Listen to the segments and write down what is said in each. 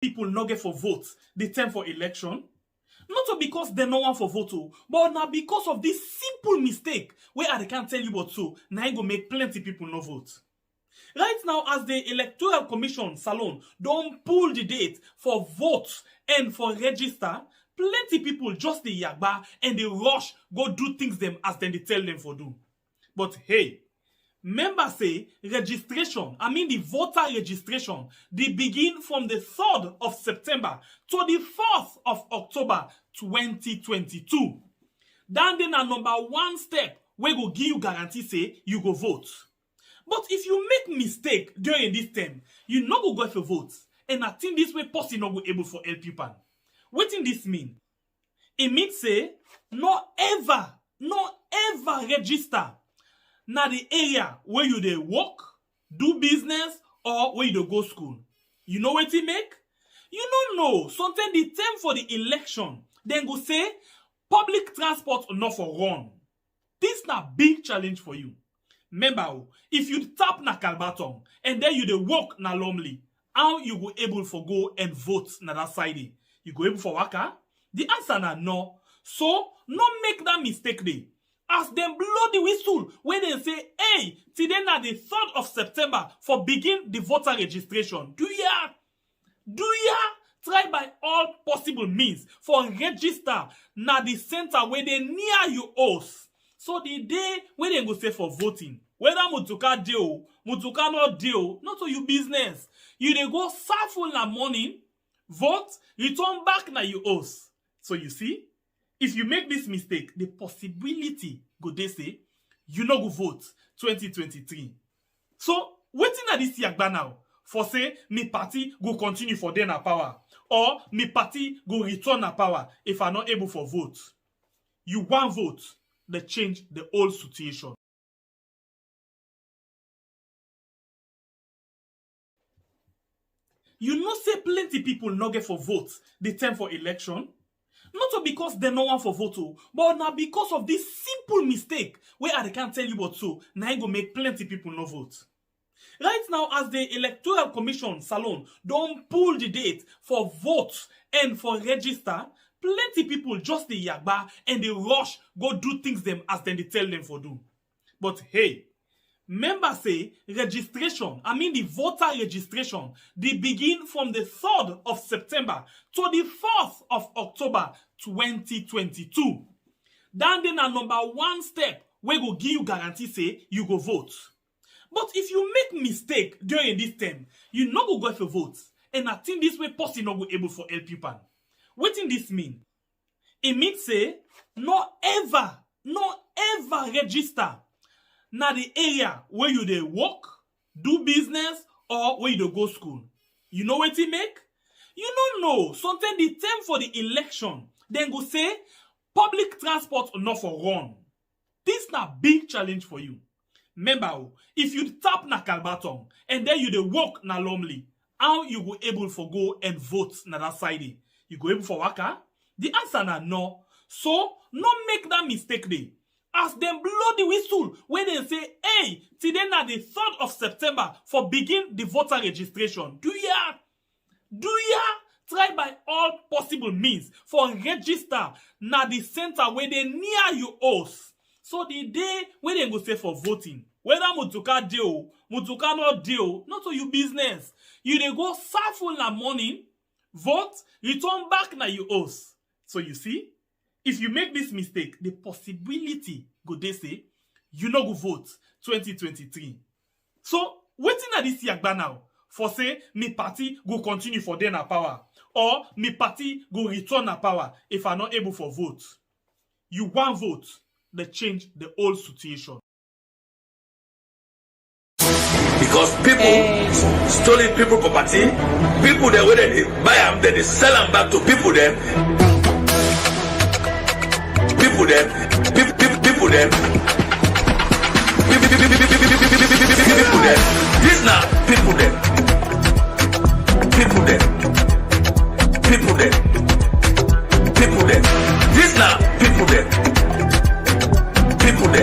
People not get for votes the time for election. Not because they no want for vote, but now because of this simple mistake where I can't tell you what so now I go make plenty people no vote. Right now, as the Electoral Commission Salone don't pull the date for votes and for register, plenty people just the yagba and they rush go do things them as then they tell them for do. But hey, members say registration, the voter registration, they begin from the 3rd of September to the 4th of October 2022. Then a number 1 step we go give you guarantee say you go vote. But if you make mistake during this time, you not go for vote. And I think this way person not go able for help you pan. What in this mean? It means say no ever register na the area where you dey work, do business, or where you dey go school. You know what it make? You don't know. Sometimes the time for the election, then go say public transport not for run. This na big challenge for you. Remember, if you tap na Kalbaton and then you dey work na Lomli, how you go able for go and vote na that side? You go able for waka? The answer na no. So, no make that mistake dey. As them blow the whistle when they say, hey, today na the 3rd of September for begin the voter registration. Do ya try by all possible means for register na the center where they near you house. So the day when they go say for voting, whether Mutuka deal, Mutuka not deal, not to your business. You dey go serve na morning, vote, return back na your house. So you see, if you make this mistake, the possibility go they say you no go vote 2023. So waiting at this yagba now for say me party go continue for then a power or me party go return a power if I'm not able for vote. You want vote, they change the whole situation. You know say plenty people not get for vote the time for election. Not because they no want for vote, but now because of this simple mistake where I can't tell you what so now I go make plenty people no vote. Right now, as the Electoral Commission Salone don't pull the date for votes and for register, plenty people just the yagba and they rush go do things them as then they tell them for do. But hey, members say registration, the voter registration, they begin from the 3rd of September to the 4th of October 2022. Then a number 1 step we go give you guarantee say you go vote. But if you make mistake during this time, you not go for vote. And I think this way person not go able for help you pan. What in this mean? It means say no ever register na the area where you dey work, do business, or where you dey go school. You know what it make? You don't know. Sometimes the time for the election, then go say public transport not for run. This na big challenge for you. Remember, if you tap na Kalbaton and then you dey work na Lomli, how you go able for go and vote na that side? You go able for waka? The answer na no. So, no make that mistake dey. As them blow the whistle when they say, hey, today na the 3rd of September for begin the voter registration. Do ya try by all possible means for register na the center where they near you house. So the day when they go say for voting, whether Mutuka deal, Mutuka not deal, not to your business. You dey go serve na morning, vote, return back na your house. So you see, if you make this mistake, the possibility go they say you no go vote 2023. So waiting at this yagba now for say me party go continue for then a power or me party go return a power if I'm not able for vote. You want vote, they change the whole situation. Because people stealing people property, people that when they buy them, then they sell them back to people them. People them. This now people them. This now people them.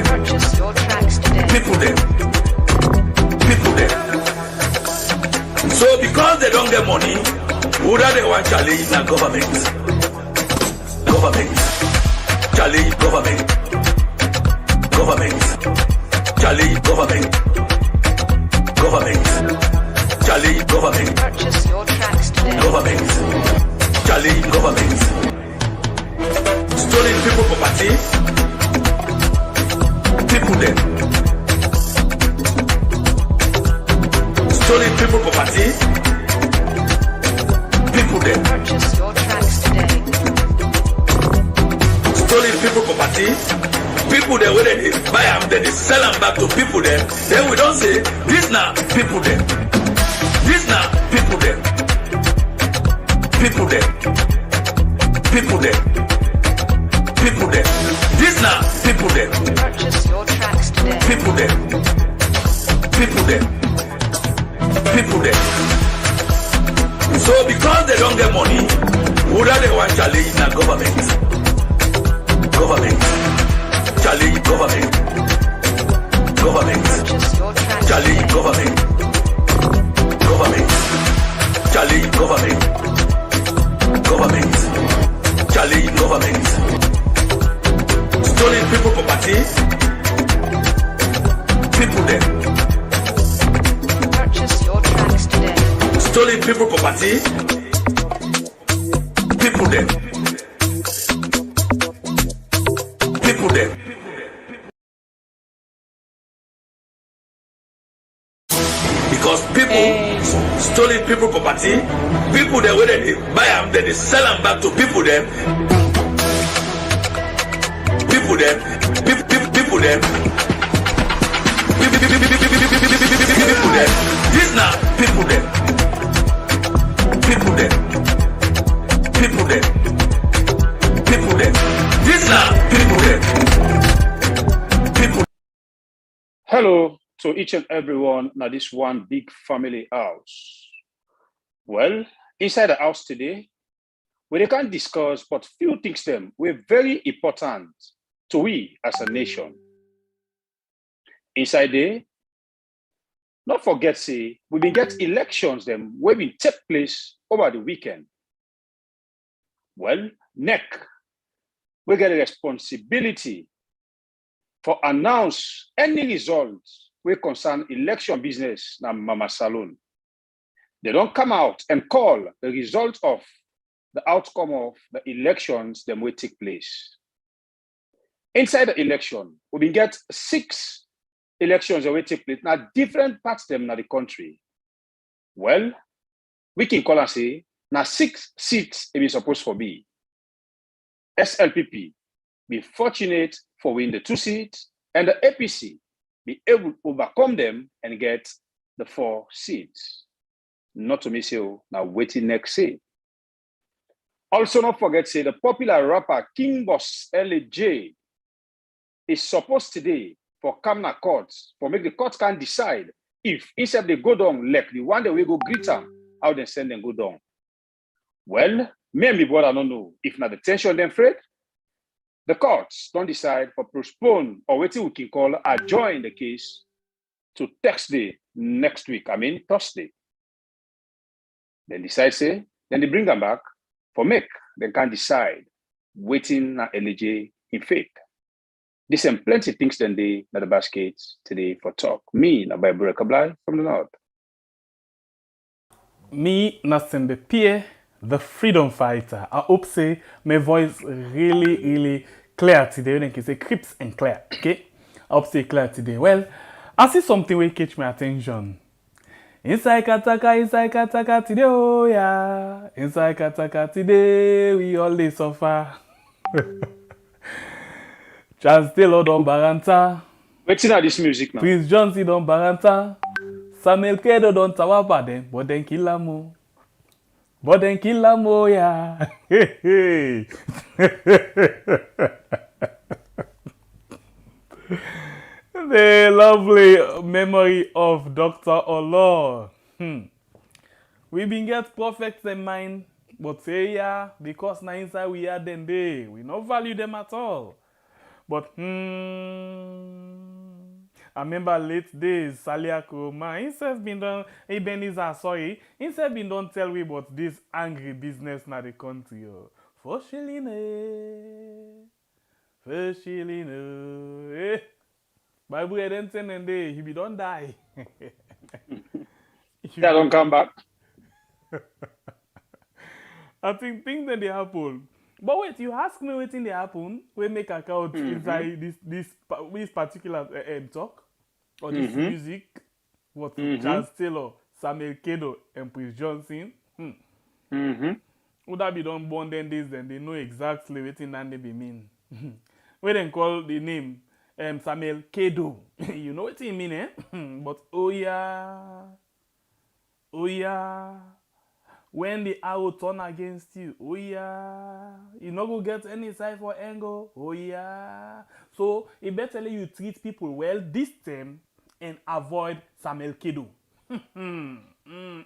Purchase your tracks today. People them. So because they don't get money, would they want challenge na government. Government. Challenge government. Government. Challenge government. Government. Challenge government. Purchase your tracks today. Government. Challenge government. Stolen people property. People them. Stolen people property. People them. Purchase your tracks today. Stolen people property. People there, when they buy them, then they sell them back to people there. Then we don't say, this now people there. This now people there. People there. People there. People there. This now people there. Purchase your tracks today. People there. People there. People there. So because they don't get money, who do they want challenge in the government? Government. Challenge government. Government. Purchase your tracks Challenge today. government. Government. Challenge government. Government. Challenge government. Stolen people property. People there. Purchase your tracks today. Stolen people property. People there. People there. Because people stolen people property, people there when they buy them, then they sell them back to people them. People them. People them. People them. This now people them. People them. People them. People them. This now people them. People. Hello to each and everyone now this one big family house. Well, inside the house today, we can't discuss but few things them were very important to we as a nation. Inside there, not forget say we been get elections them where we take place over the weekend. Well, NEC, we get a responsibility for announce any results we concern election business na Mama Salone. They don't come out and call the result of the outcome of the elections that will take place. Inside the election, we will get 6 elections that will take place. Now, different parts them in the country. Well, we can call and say, now 6 seats it is supposed to be. SLPP be fortunate for win the 2 seats, and the APC be able to overcome them and get the 4 seats. Not to miss you, now waiting next say. Also, not forget say the popular rapper King Boss LJ is supposed today for Kamna courts for make the court can decide if instead they go down like the one that we go greet them, how they send them go down. Well, me and my brother don't know if not the tension them afraid. The courts don't decide for postpone or waiting we can call adjourn the case to Thursday next week. I mean Thursday. Then decide say, then they bring them back for make. They can decide waiting na LJ in faith. This and plenty things then they na the baskets today for talk. Me na by Kabla from the north. Me na Slpp, the freedom fighter. I hope say my voice really clear today. You can say crisp and clear. Okay? I hope say clear today. Well, I see something will catch my attention. Inside Kataka today, oh yeah. Inside Kataka today, we all dey suffer. Charles Taylor don Baranta. Waiting at this music now. Prince Johnson don Baranta. Samuel Kedo don Tawapa them, but then kill am o. But then kill am o, yeah. The lovely memory of Dr. Olo. We been get prophets in mind, but say yeah, because na inside we are them day. We no value them at all. But I remember late days, Salia Kuroma, himself been done, Ebenezer, sorry, himself been done tell me about this angry business na the country. Oh. For shilling, for shilling, eh. Bible didn't send and day, he be don't die. That don't come back. I think things that they happen. But wait, you ask me what thing they happen, we make account inside this particular talk or this music, what Charles Taylor, Samuel Kedo, and Prince Johnson. Would that be done born then days, then they know exactly what thing that they be mean. We then call the name Samuel Kedo. You know what he mean, eh? But oh yeah. When the arrow turn against you, oh yeah, you not go get any side for angle, oh yeah. So it better you treat people well this time and avoid Samuel Kedo.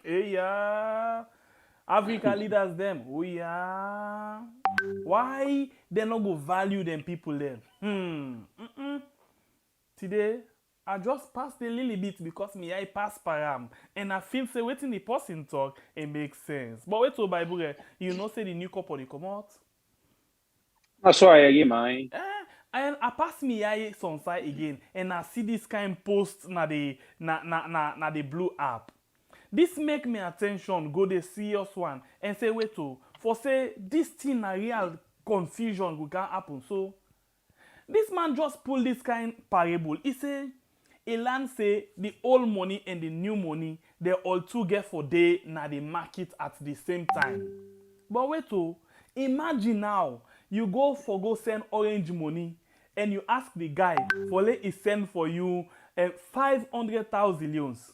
Yeah. Africa leaders them, oh yeah. Why they not go value them people then? Today, I just passed a little bit because me I pass param and I feel say waiting the person talk it makes sense. But wait till Bible, you know say the new couple they come out. That's why I man. And I pass me I some side again and I see this kind post na the blue app. This make me attention go the serious one and say wait to for say this thing a real confusion go can happen. So this man just pull this kind parable. He say a land say the old money and the new money they all two get for day na the market at the same time. But wait to imagine now you go send orange money and you ask the guy for let he send for you 500,000 leons.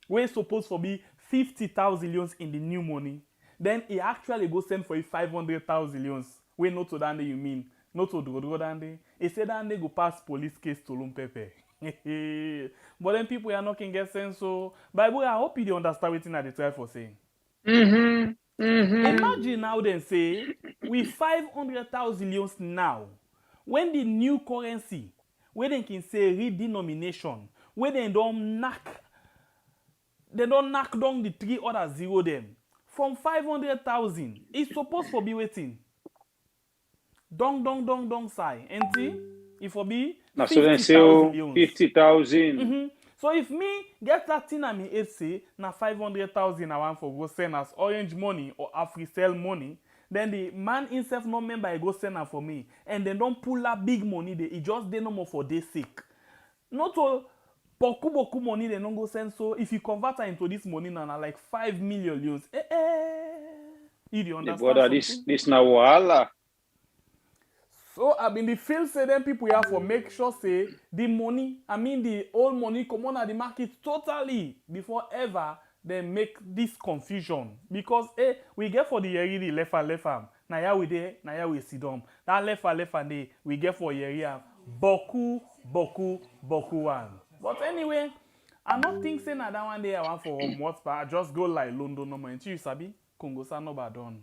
We're supposed to be 50,000 leons in the new money. Then he actually go send for you 500,000 leons. We not to that you mean. Not to do that. He said that they go pass police case to Slpp. But then people are not can get sense. So Bible, I hope you understand what they try for saying. Imagine now then say with 500,000 leons now, when the new currency, where they can say redenomination, where they don't knock down the 3 other zero them from 500,000. It's supposed to be waiting. Dong side. Enti, if for be 50,000 50,000. So if me get that thing at me it say na 500,000 I want for go send as orange money or Afri-Cell money, then the man himself no member go send am for me and then don't pull that big money they just dey no more for day sake. Not all boku money they don't go send. So if you convert her into this money now like 5 million leons, you do understand? Brother, this na wahala. So I mean the field say them people have for make sure say the money, I mean the old money come on at the market totally before ever they make this confusion. Because we get for the yeri the left arm. Now ya we there, now ya we sit down. That left arm day we get for yeri boku one. But anyway, I not think say na that one day I want for what part. I just go like London no more. Until you sabi Congo sa no badon.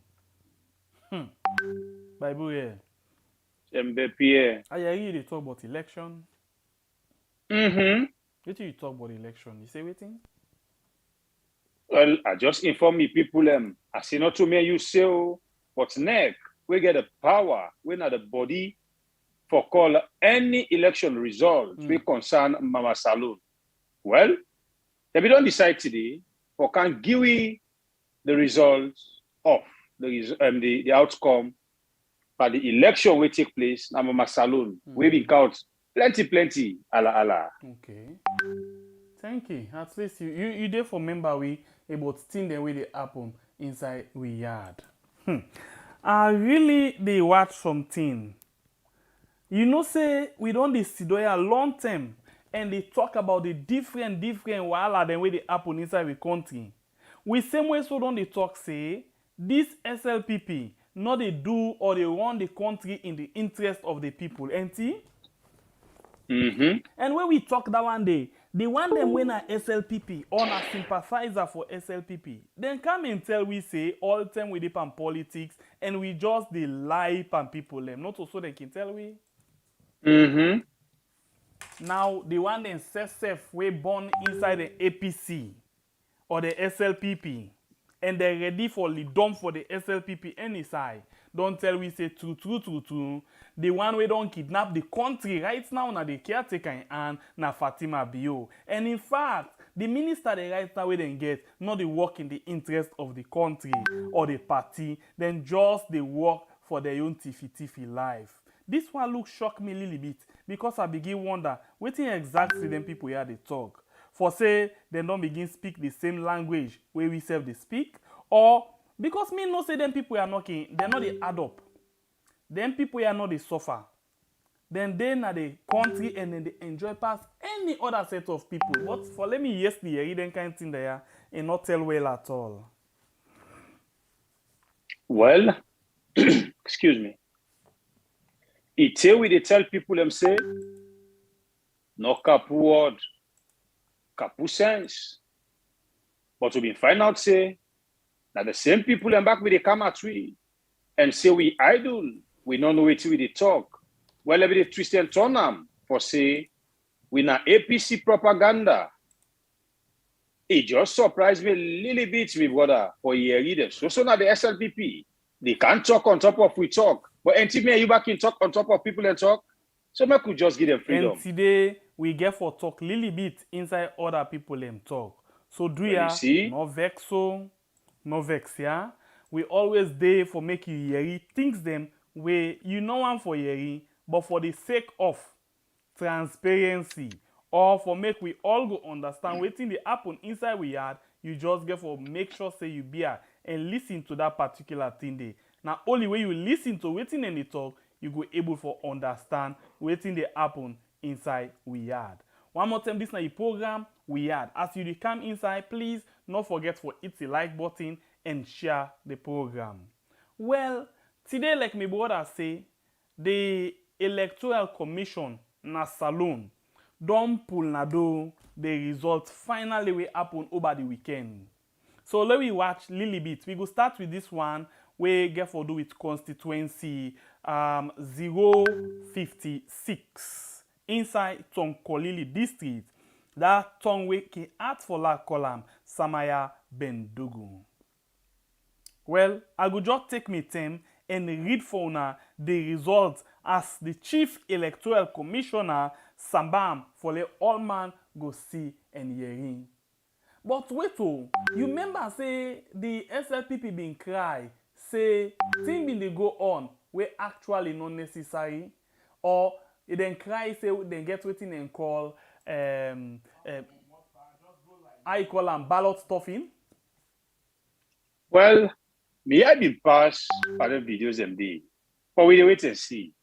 Bible here. MBPA. I hear you talk about election. What you talk about election? You say waiting? Well, I just inform me people I say not to me you say but neck we get the power, we not the body for call any election result we concern Mama Salone. Well, if we don't decide today, we can give we the results of the outcome but the election will take place na Mama Salone. We be count plenty ala. Okay. Thank you. At least you there for member we about thing the way they happen inside we yard. I really they watch something. You know say we don't dey sit down a long time and they talk about the different wahala the way they happen inside the country. We same way so don't they talk say this SLPP not they do or they run the country in the interest of the people, ain't it? And when we talk that one day, they want them when a SLPP or a sympathizer for SLPP, then come and tell we say all the time we dip on politics and we just they lie on people them. Not also they can tell we. Now, the one then self we born inside the APC or the SLPP, and they're ready for the dump for the SLPP any side. Don't tell we say true. The one we don't kidnap the country right now na the caretaker and na Fatima Bio. And in fact, the minister they right now we then get not the work in the interest of the country or the party, then just the work for their own tiffy life. This one look shock me a little bit because I begin wonder wetin exactly them people here they talk. For say they don't begin speak the same language where we self they speak, or because me no say them people are knocking, they're not the add up. Them people are not the suffer. Then they na the country and then they enjoy past any other set of people. But for let me yesterday, then kind of thing there and not tell well at all. Well, excuse me. It's here we they tell people them say, no kapu word, kapu sense. But we been find out say, that the same people them back with the camera tree and say we idle, we don't know what we they talk. Well, every twist and turn them for say, we na APC propaganda. It just surprised me a little bit, my brother, for year leaders. So now the SLPP, they can't talk on top of we talk. But until me and you back can talk on top of people that talk, so I could just give them freedom. And today, we get for talk little bit inside other people them talk. So do ya, no vex so, no vex ya. We always there for make you hear things them where you know one for hearing, but for the sake of transparency or for make we all go understand wetin dey happen inside we yard, you just get for make sure say you be here and listen to that particular thing there. Now only way you listen to wetin dem dey talk, you go able for understand wetin dey happen inside we yard. One more time, this na the program we yard. As you dey come inside, please not forget for hit the like button and share the program. Well, today like my brother say, the Electoral Commission na Salone don pull na do the result finally will happen over the weekend. So let me watch little bit. We go start with this one we get for do with constituency 056 inside Tonkolili Districts. That tongue we can add for la column Samaya Bendogu. Well, I go just take me time and read for una the results as the Chief Electoral Commissioner Sambam for the all man go see and hearing. But wait oh, you remember say the SLPP been cry, say thing been they go on where actually not necessary, or it then cry say they get waiting and call I call them ballot stuffing. Well, me I been pass by the videos them day, but we wait and see.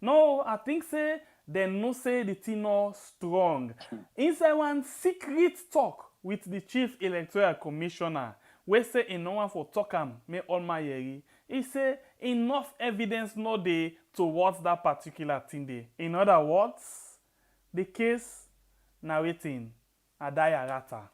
No, I think say they no say the thing no strong. Inside one secret talk with the Chief Electoral Commissioner, we say in no one for talk am me all my yeri. He say enough evidence no dey towards that particular thing dey. In other words, the case na waiting a diarata.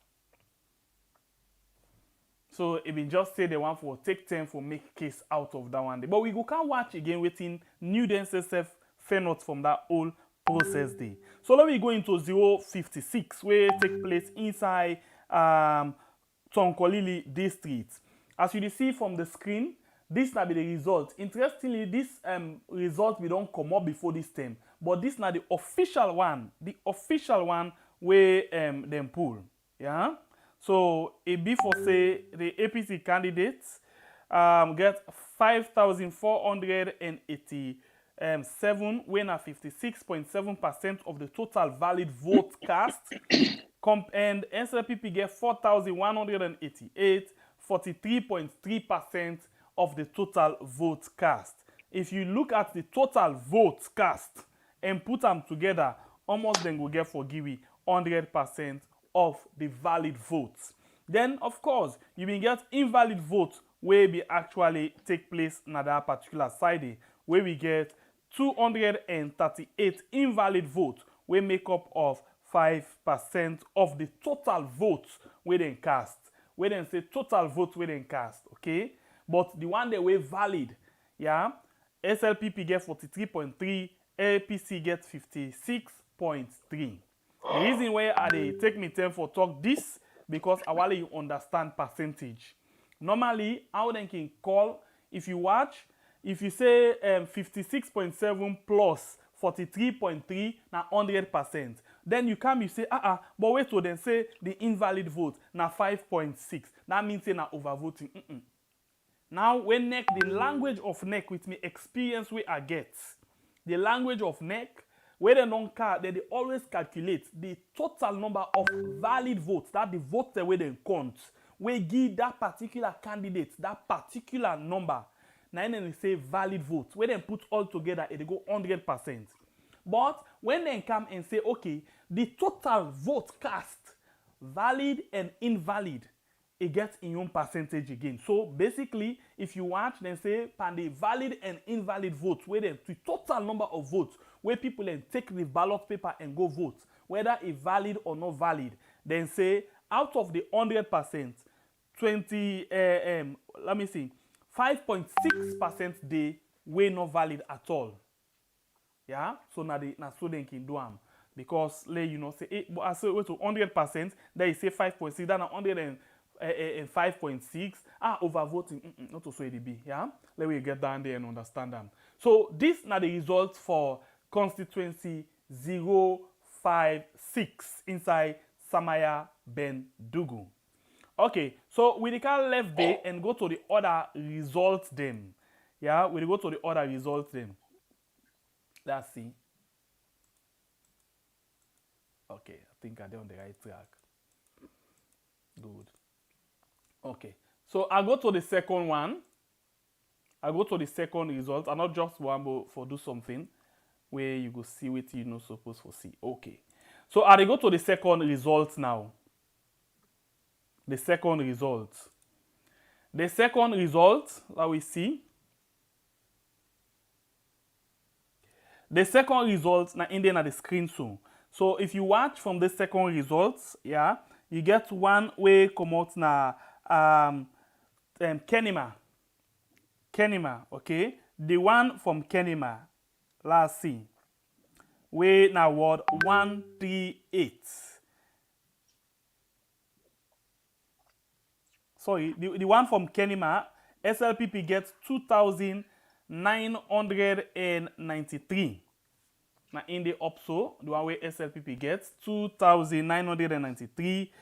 So it been just say they want for take time for make case out of that one day. But we go can watch again waiting new DNSSF fair notes from that whole process day. So let me go into 056 where take place inside Tonkolili Districts. As you see from the screen, this now be the result. Interestingly, this result we don't come up before this time, but this now the official one where them pull. Yeah. So it be for say the APC candidates get 5,487, when at 56.7% of the total valid vote cast. And SLPP get 4,188, 43.3% of the total vote cast. If you look at the total votes cast and put them together, almost then will get for Giwi 100% of the valid votes. Then, of course, you will get invalid votes where we actually take place in that particular side, where we get 238 invalid votes, where make up of 5% of the total votes where they cast. Where they say total votes where they cast, okay? But the one that were valid, yeah, SLPP get 43.3, APC get 56, 5.3. The reason why I dey take me time for talk this because I want you understand percentage. Normally, how they can call, if you watch, if you say 56.7 plus 43.3 na 100%. Then you come, you say, but wait till then say the invalid vote na 5.6. That means say na overvoting. Now, when NEC, the language of NEC with me experience where I get, the language of NEC, where they don't they always calculate the total number of valid votes, that the votes where they count, where give that particular candidate that particular number. Now then they say valid votes, where they put all together, they go 100%. But when they come and say, okay, the total vote cast, valid and invalid, it gets in your percentage again. So basically, if you watch, then say, pan the valid and invalid votes, where the total number of votes, where people then take the ballot paper and go vote, whether it's valid or not valid, then say, out of the 100%, 5.6% they were not valid at all. Yeah, so now so they can do them because say but I say wait to 100%, then you say 5.6, then 105.6. Overvoting, not to say it be. Yeah, let me get down there and understand them. So this now the results for constituency 056 inside Samaya Bendugu. Okay, so we can left there and go to the other results then. Yeah, we go to the other results then. Let's see. Okay, I think I'm on the right track. Good. Okay, so I go to the second one. I go to the second result. I'm not just one, but for do something where you go see what you're not supposed to see. Okay, so I go to the second result now. The second result. The second result that we see. The second result now in there na the screen soon. So if you watch from the second results, yeah, you get one way come out na Kenema. Kenema, okay? The one from Kenema, let's see. We now word 138. Sorry, the one from Kenema, SLPP gets 2,993. Now in the OPSO, the one where SLPP gets 2,993.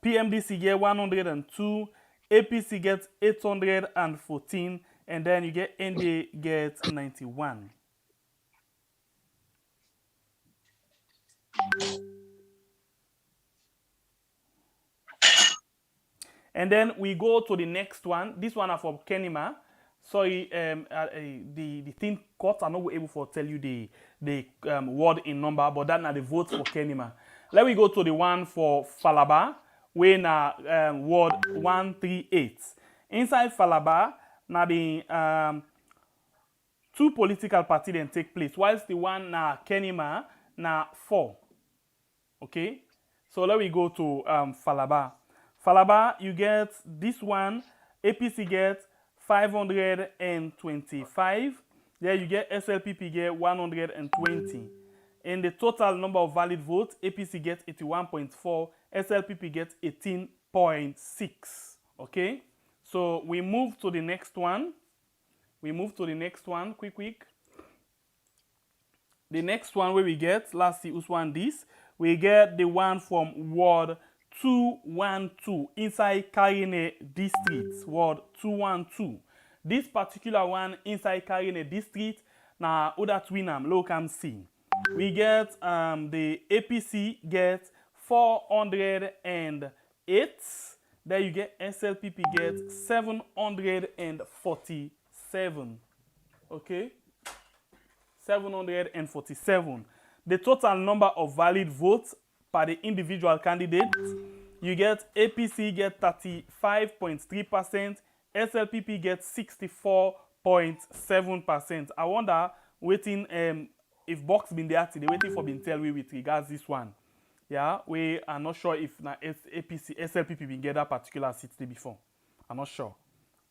PMDC get 102. APC gets 814. And then you get ND gets 91. And then we go to the next one. This one is from Kenema. Sorry, the thing cut. I'm not able to tell you the word in number, but that's not the vote for Kenema. Let me go to the one for Falaba, where na word 138. Inside Falaba, now the two political parties then take place, whilst the one na Kenema na 4. Okay, so let me go to Falaba. Falaba, you get this one. APC gets 525. There you get SLPP get 120. In the total number of valid votes, APC gets 81.4, SLPP gets 18.6. Okay, so we move to the next one. Quick. The next one where we get, let's see who's one this. We get the one from Ward 212 inside Karene Districts, Ward 212. This particular one inside Karene District, na other twinam, Loko see. We get the APC gets 408. There you get SLPP gets 747. Okay, 747. The total number of valid votes per the individual candidate, you get APC get 35.3%, SLPP gets 64.7%. I wonder waiting if Box been there today, waiting for being tell we with regards this one. Yeah, we are not sure if na SLPP been get that particular seat before. I'm not sure.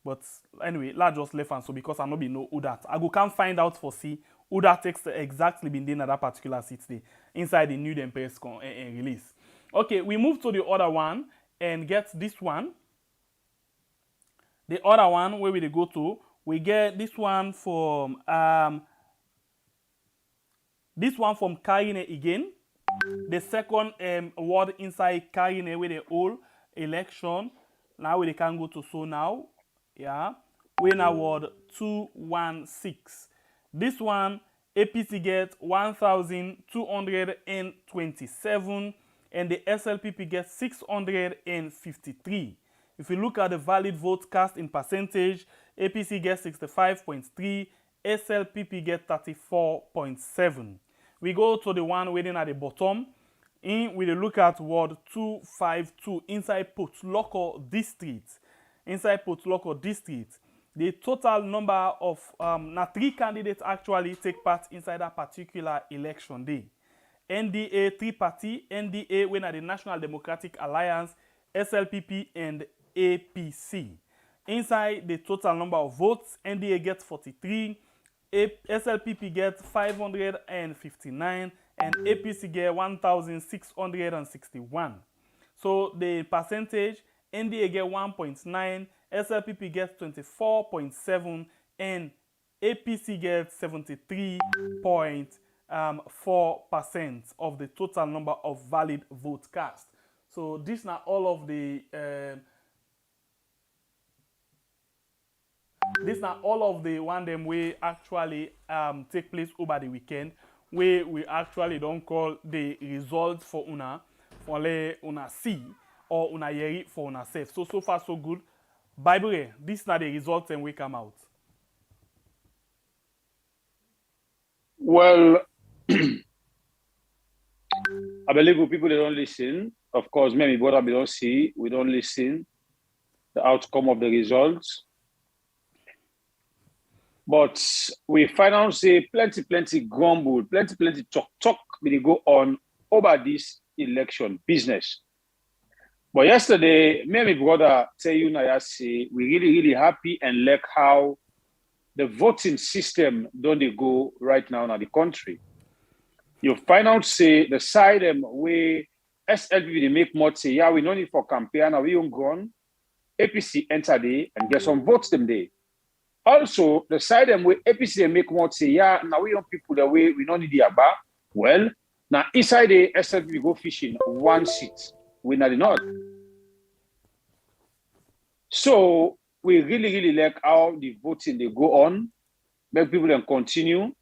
But anyway, let's just left and so because I no be know who that. I go can't find out for see who that text exactly been doing at that particular seat day inside the new press release. Okay, we move to the other one and get this one. The other one where we dey go to, we get this one from Karene again. The second word inside Karene with the whole election. Now we can go to so now. Yeah. We now word 216. This one APC get 1,227 and the SLPP gets 653. If you look at the valid vote cast in percentage, APC gets 65.3, SLPP gets 34.7. We go to the one waiting at the bottom. We look at ward 252 inside Loko District. Inside Loko District, the total number of 3 candidates actually take part inside that particular election day. NDA 3 party, NDA when at the National Democratic Alliance, SLPP and APC. Inside the total number of votes, NDA gets 43, SLPP gets 559, and APC gets 1,661. So the percentage, NDA gets 1.9, SLPP gets 24.7, and APC gets 73.4% of the total number of valid vote cast. So these are all of the one them we actually take place over the weekend, where we actually don't call the results for una see or una yeri for una self. So far so good. By the way, these are the results and we come out. Well, I believe people they don't listen. Of course, maybe what we don't see, we don't listen the outcome of the results. But we find out say plenty grumble, plenty talk will go on over this election business. But yesterday, me and my brother tell you now, say we really happy and like how the voting system don't they go right now in the country. You find out say the side where SLP they make more say yeah we no need for campaign now we don't gone. APC enter there and get some votes them there. Also, the side where APC they make more say yeah now we don't people the way we don't need the aba. Well, now inside the SLP go fishing 1 seat. We not not. So we really like how the voting they go on, make people then continue.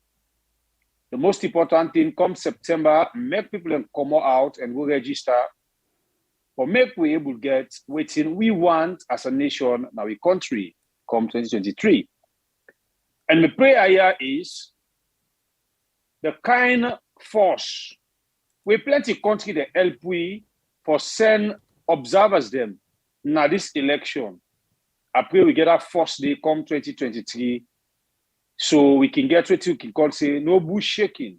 The most important thing come September, make people then come out and go register. But make we able to get waiting we want as a nation now a country come 2023. And the prayer here is the kind force we plenty country that help we for send observers them now this election. I pray we get our first day come 2023 so we can get what you can call say no bush shaking.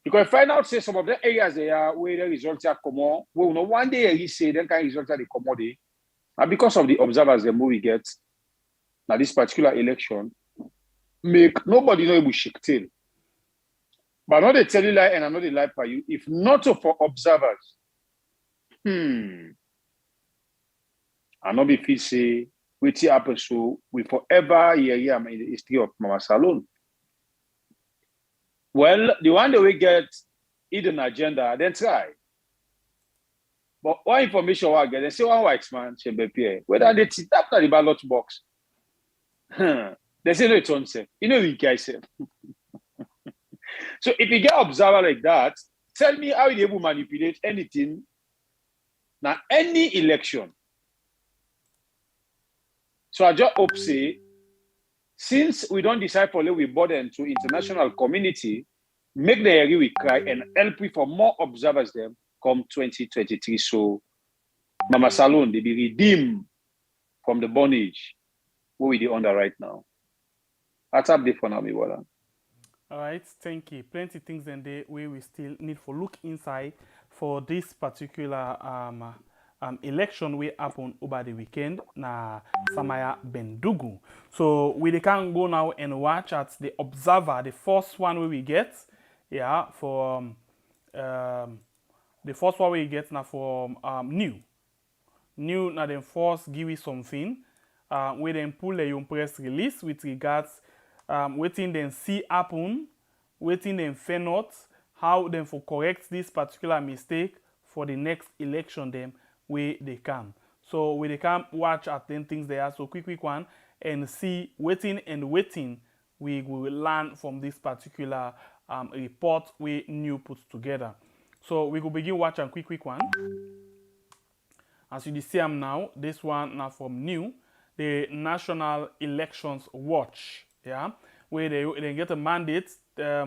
You can find out say some of the areas they are where the results are common. Well, no one day he say then kind of results are the common. And because of the observers the more we get now this particular election, make nobody know able shake tail. But not they tell you lie and I know they lie for you. If not for observers, I know if you say which happen so we forever hear in the history of Mama Salone. Well, the one that we get hidden agenda, then try. But what information I get, they say one white man, whether they sit after the ballot box, they say no it's on safe. You know we guys say. So if you get observer like that, tell me how you able to manipulate anything. Now any election. So I just hope say, since we don't decide for we burden to international community, make the area we cry and help we for more observers them come 2023. So Mama Salone, they be redeemed from the bondage where we under right now. That's update for now, me brother. All right, thank you. Plenty things in there where we still need for look inside for this particular election will happen over the weekend na Samaya Bendugu. So we can go now and watch at the Observer, the first one we get, yeah, for the first one we get now from New na then first give you something. We then pull a press release with regards waiting then see happen, waiting then fair not, how then for correct this particular mistake for the next election them where they can. So we they can watch at then things there. So quick one and see waiting we will learn from this particular report we New put together. So we will begin watching quick one. As you see them now, this one now from New, the National Elections Watch, yeah, where they get a mandate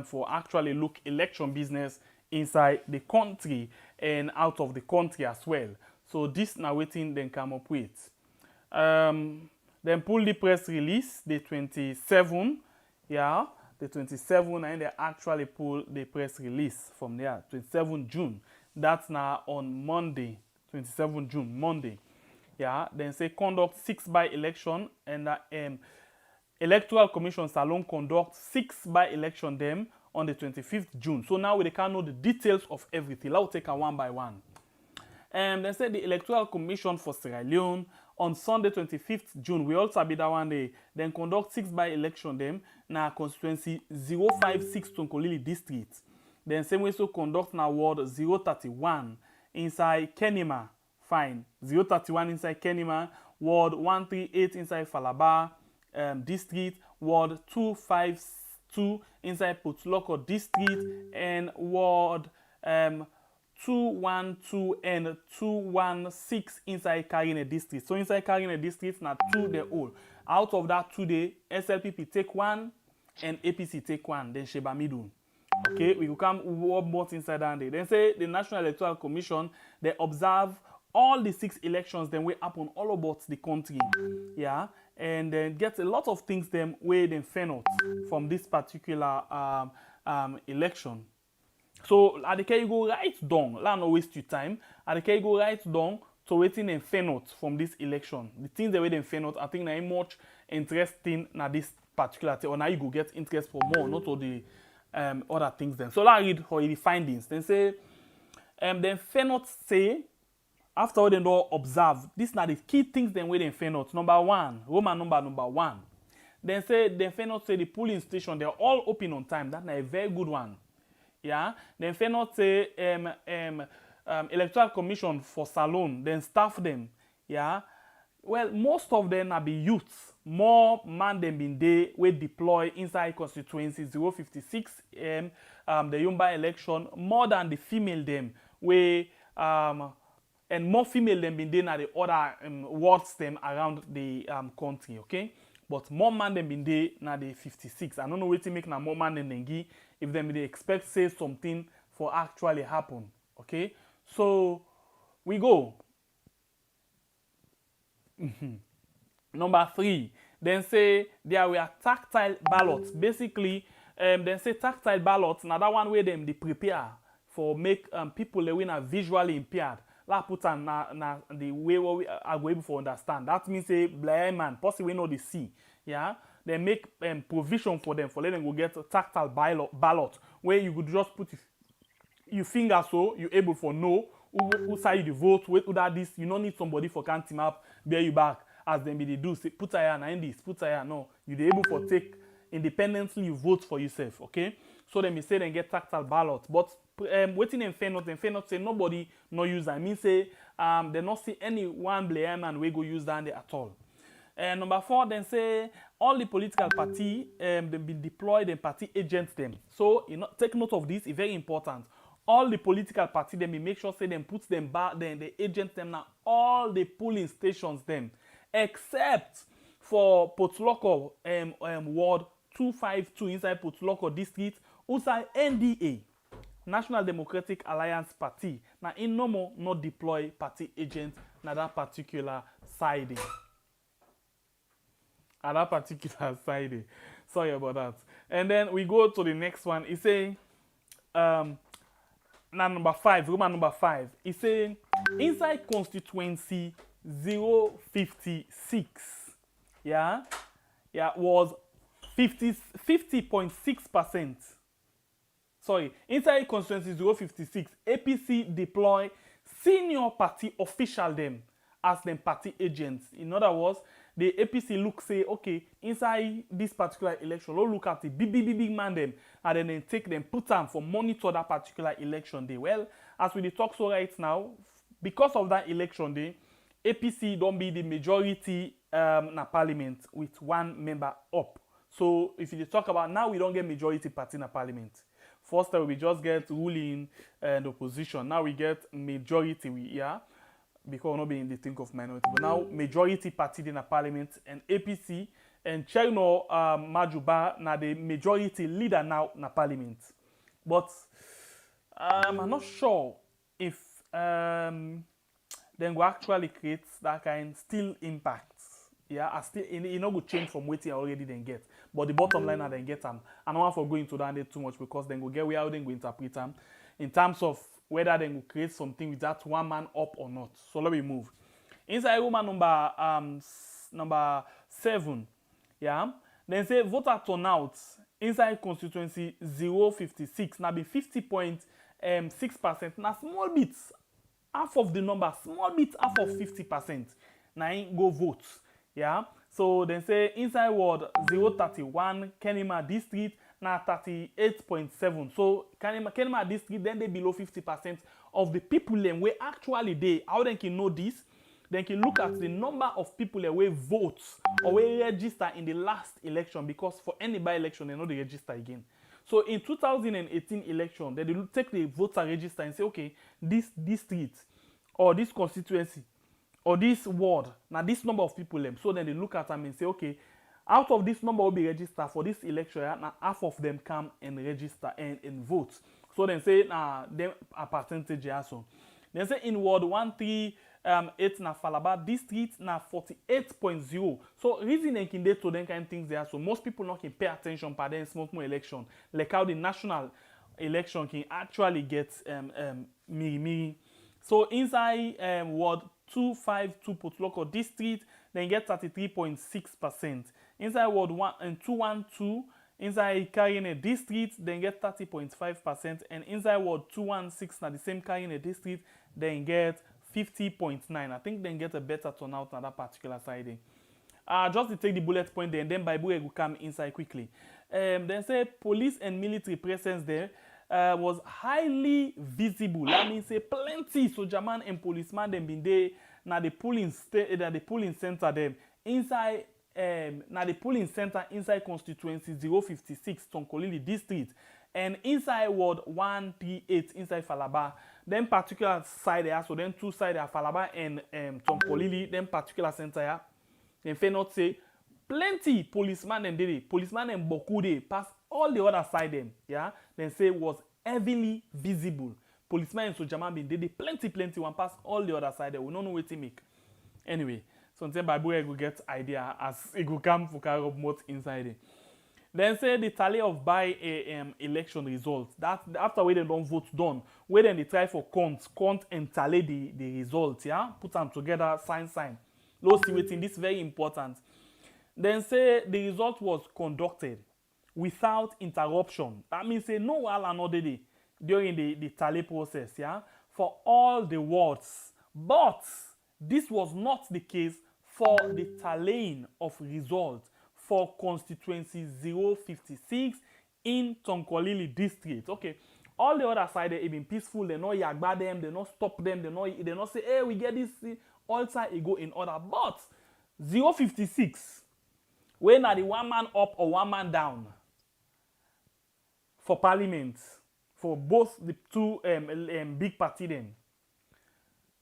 for actually look election business inside the country and out of the country as well. So this now waiting then come up with. Then pull the press release, the 27, yeah, the 27, and they actually pull the press release from there, 27 June. That's now on Monday, 27 June, Monday. Yeah, then say conduct 6 by-election and Electoral Commission Salone conduct 6 by-election them on the 25th June. So now we can know the details of everything. Let's take a one by one. Then say the Electoral Commission for Sierra Leone on Sunday 25th June. We also be that one day. Then conduct 6 by-election them na constituency 056 Tonkolili Districts. Then same way so conduct na ward 031 inside Kenema. Fine. 031 inside Kenema, ward 138 inside Falaba district, ward 252 inside Loko district, and ward 212 and 216 inside Karene district. So inside Karene district, now 2 they all. Out of that 2 day, SLPP take 1 and APC take 1. Then Sheba middle. Okay, we will come more inside that day. Then say the National Electoral Commission, they observe all the 6 elections then will happen all about the country, yeah, and then get a lot of things them where they fan out from this particular election. So at the can you go right down, let not waste your time. At the can you go right down to waiting and fan out from this election. The things that way they fan out, I think not much interesting na this particular thing, or now you go get interest for more, not all the other things then. So let's read how the findings. Then say then fan out say. After all, they don't observe. These are the key things then where they find out. Number 1, Roman number 1. Then say they find out say the polling station they're all open on time. That's a very good one. Yeah. Then find out say Electoral Commission for Salone. Then staff them. Yeah. Well, most of them are be youths. More man than been there we deploy inside constituency 056 the Yumba election more than the female them we and more female than been there at the other wards them around the country, okay? But more man than been there na the 56. I don't know what to make na more man than dengue if them they expect say something for actually happen, okay? So we go. Number 3. Then say there were tactile ballots. Basically, then say tactile ballots. Now that one way them they prepare for make people they win are visually impaired. La put on na the way we are able to understand. That means say blind man, possibly know the see. Yeah, they make provision for them for letting go get a tactile ballot where you could just put your finger so you're able for know who side you vote with who that this. You don't need somebody for can't team up bear you back as them be they do. Say put a hand in this, put a hand. No, you're able for take independently you vote for yourself. Okay, so then we say then get tactile ballot, but waiting and fair not say nobody no use that. I mean say they not see any one blind man we go use that there at all. And number 4 then say all the political party they been deployed and party agents them. So you know take note of this, it's very important. All the political party them make sure say them put them back then the agents them now all the polling stations them except for Loko ward 252 inside Loko district outside NDA. National Democratic Alliance Party. Now, in no more not deploy party agents na that particular siding. At that particular siding. Sorry about that. And then we go to the next one. It's saying, now number 5, Roman number 5. It's saying inside constituency 056, was 50.6%. Sorry, inside constituency 056, APC deploy senior party official them as them party agents. In other words, the APC look say, okay, inside this particular election, look at the big man them, and then they take them, put them for monitor that particular election day. Well, as we talk so right now, because of that election day, APC don't be the majority na parliament with one member up. So if you talk about now, we don't get majority party in parliament. First time we just get ruling and opposition. Now we get majority, because we're not being the think of minority. But now majority party in the parliament and APC and Cherno Majuba na the majority leader now in the parliament. But I'm not sure if then go actually create that kind still impact. I still it not go change from what you already then get. But the bottom line I then get them. I don't want to go into that too much because then go get where they go interpret them in terms of whether they will create something with that one man up or not. So let me move. Inside Roman number 7, then say voter turnout inside constituency 056 now be 50.6%. Now small bits, half of the number, small bit half of 50%. Now go vote. So then say inside ward 031 Kenema district now 38.7. So Kenema district then they below 50% of the people them where actually they how they can know this. They can look at the number of people that will vote or will register in the last election, because for any by-election they know they register again. So in 2018 election, they will take the voter register and say, okay, this district or this constituency or this ward, now this number of people them. So then they look at them and say, okay, out of this number will be registered for this election, now half of them come and register and vote. So then say them a percentage also. Then say in ward 138 na Falaba district na 48.0. So reason they can do to them kind of things there. So most people not can pay attention per then small election, like how the national election can actually get miri. So inside ward 252 Loko district, then get 33.6%. Inside ward 212 inside Karene district, then get 30.5%, and inside ward 216 na the same Karene district, then get 50.9. I think then get a better turnout on that particular side. Just to take the bullet point there, and then Bible will come inside quickly. Then say police and military presence there was highly visible. That means say plenty soldier man and policeman them been there na the polling center them inside na the polling center inside constituency 056 Tonkolili District, and inside ward 138 inside Falaba. Then particular side there, so then two side there, Falaba and Tonkolili, then particular center here. Then fair not say plenty policeman and did policeman and Boku they pass all the other side them, then say was heavily visible. Policeman and sojaman been did plenty one pass all the other side there. We don't know what to make. Anyway, sometimes Bible will get idea as it will come for carry up more inside it. Then say the tally of by election results. That after we they don't vote done, where then they try for count and tally the results, put them together, sign. Let's see waiting. This is very important. Then say the result was conducted without interruption. That means say no while another day during the tally process, for all the wards. But this was not the case for the tallying of results for constituency 056 in Tonkolili District. Okay, all the other side they been peaceful. They not yagba them. They not stop them. They not say, hey, we get this. All side it go in order. But 056, when are the one man up or one man down for parliament for both the two big party them.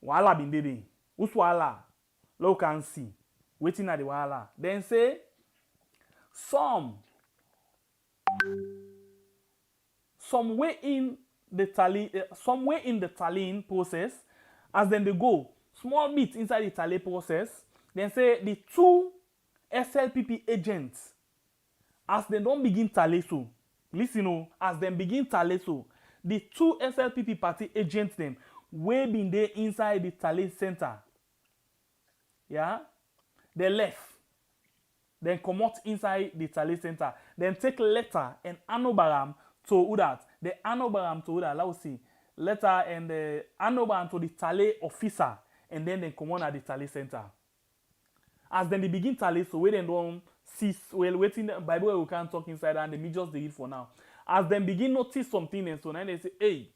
Wahala been dey. Who's wahala? Look and see. Waiting at the wahala. Then say some way in the tallying process, as then they go small bit inside the tally process, then say the two SLPP agents, as they don't begin tally so, listen, as they begin tally so, the two SLPP party agents them wey been dey inside the tally center. Yeah, they left. Then comot inside the tally center. Then take letter and anobaram to who that? The anobaram to who that? Let's see. Letter and the anobaram to the tally officer, and then they come on at the tally center. As then they begin tally, so we then don't see well waiting Bible where we can't talk inside and they just read for now. As then begin notice something and so now they say, hey,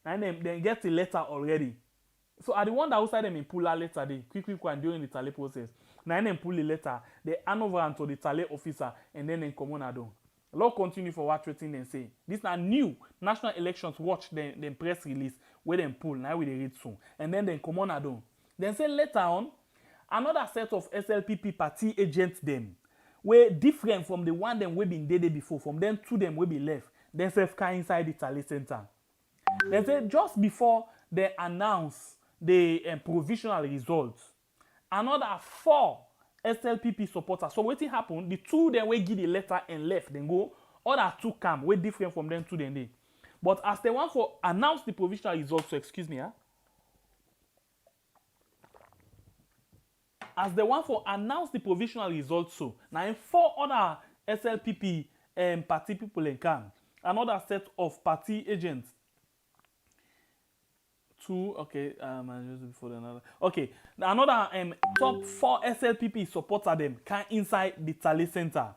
and then get the letter already. So I the one that outside them in pull a letter they quick and during the tally process. Now then pull the letter, they hand over to the tally officer and then they come on at Law continue for what waiting and say. This is new national elections watch then press release where them pull now we they read soon. And then come on at Then say later on, another set of SLPP party agents them were different from the one them we been there before. From them two them we be left. Then self car inside the tally center. They say just before they announce the provisional results, another 4 SLPP supporters. So what happened? The two then we give the letter and left. Then go. Other 2 come. We different from them two then they. But as they want for announce the provisional results, so excuse me, as the one for announce the provisional results, so now in 4 other SLPP party people in come, another set of party agents. 2, okay, just before another. Okay, another top 4 SLPP supporter them can inside the tally center.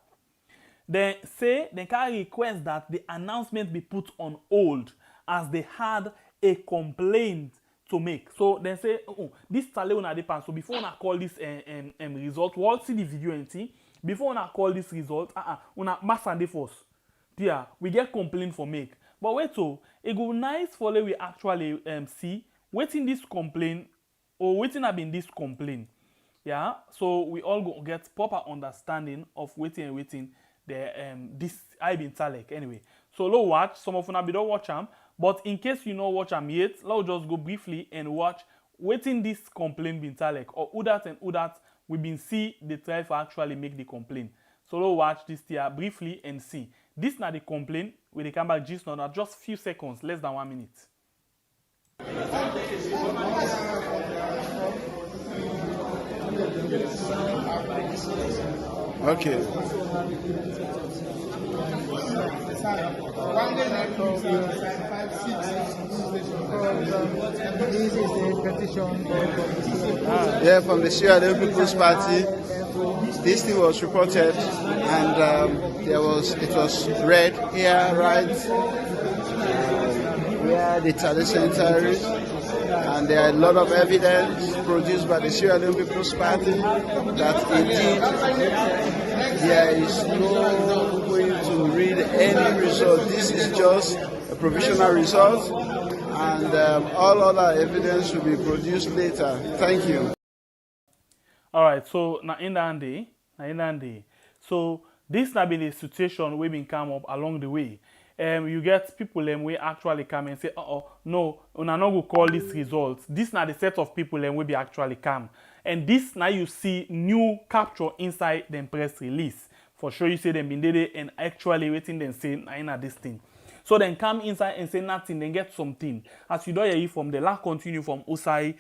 They say they can request that the announcement be put on hold as they had a complaint to make. So they say, oh, this tally una depend. So before una call this result, we'll see the video and see. Before una call this result, una mass and force. Yeah, we get complaint for make. But wait, so it go nice for we actually see waiting this complaint or waiting have been this complaint. Yeah, so we all go get proper understanding of waiting the this I been talek anyway. So let's watch. Some of you be don't watch them, but in case you know watch them yet, let's just go briefly and watch waiting this complaint been talek or who that we been see the try for actually make the complaint. So let's watch this here briefly and see. This not the complaint. We they come back just now, just few seconds, less than 1 minute. Okay. This is a petition Yeah, from the Sierra Leone People's Party. This thing was reported, and it was read here, right? Where the tally center is, and there are a lot of evidence produced by the Sierra Leone People's Party that indeed there is no way to read any result. This is just a provisional result, and all other evidence will be produced later. Thank you. All right, so now in that day, so this has been a situation we been come up along the way. You get people we actually come and say, no, we not go call this results. This now the set of people we be actually come, and this now you see new capture inside the press release. For sure, you see them been there and actually waiting then say na this thing. So then come inside and say nothing, then get something. As you don't hear from the last continue from Osai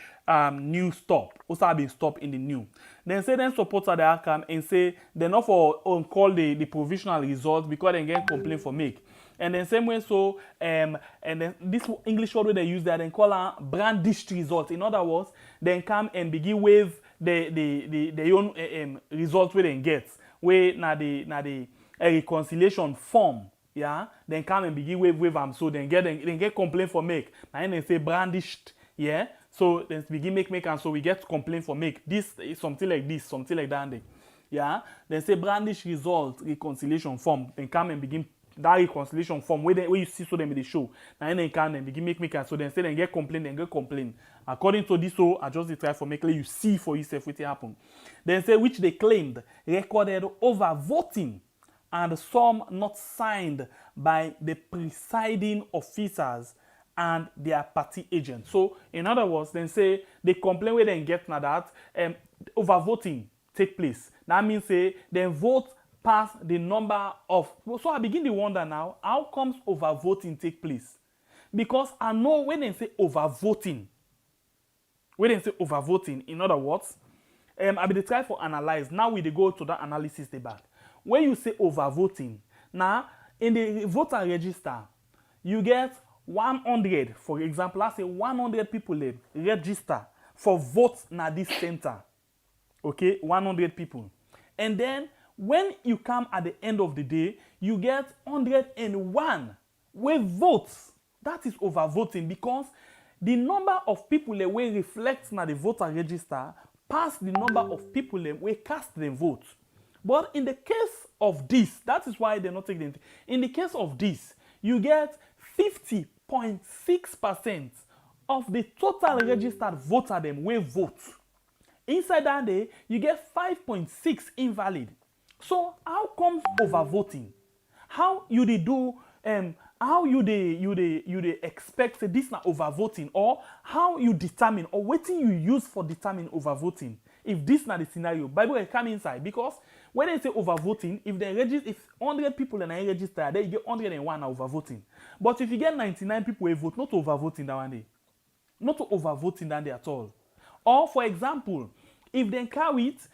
new stop. Osai been stopped in the new. Then say then supporter they come and say they not for call the provisional result because they get complaint for make. And then same way so and then this English word where they use that then call a brandished result. In other words, then come and begin with the own result where they get. Where na the reconciliation form. Yeah, then come and begin wave them. So then get complaint for make. And then say brandished. Yeah. So then begin make and so we get complaint for make. This is something like this, something like that. Yeah. Then say brandish result reconciliation form. Then come and begin that reconciliation form where you see so them in the show. And then come and begin make and so then say then get complaint. According to this, so I just try for make you see for yourself what happen. Then say which they claimed recorded over voting and some not signed by the presiding officers and their party agents. So, in other words, then say the complaint where they get now that overvoting take place. That means say they vote past the number of. So I begin to wonder now, how comes overvoting take place? Because I know when they say overvoting, Where they say overvoting, in other words, I be try for analyze. Now we dey go to that analysis the back. When you say overvoting, now in the voter register, you get 100, for example, let's say 100 people dey register for vote na this center. Okay, 100 people. And then when you come at the end of the day, you get 101 wey vote. That is overvoting because the number of people that will reflect na the voter register pass the number of people that will cast the vote. But in the case of this, that is why they're not taking it. In the case of this, you get 50.6% of the total registered voter them will vote. Inside that day, you get 5.6 invalid. So how comes overvoting? How you dey do how you dey expect say this na overvoting, or how you determine, or wetin you use for determine overvoting? If this na the scenario, Bible will come inside, because when they say overvoting, if they register, if 100 people and I register, then you get 101 na overvoting. But if you get 99 people who vote, not overvoting that one day, not overvoting that day at all. Or for example, if they carry it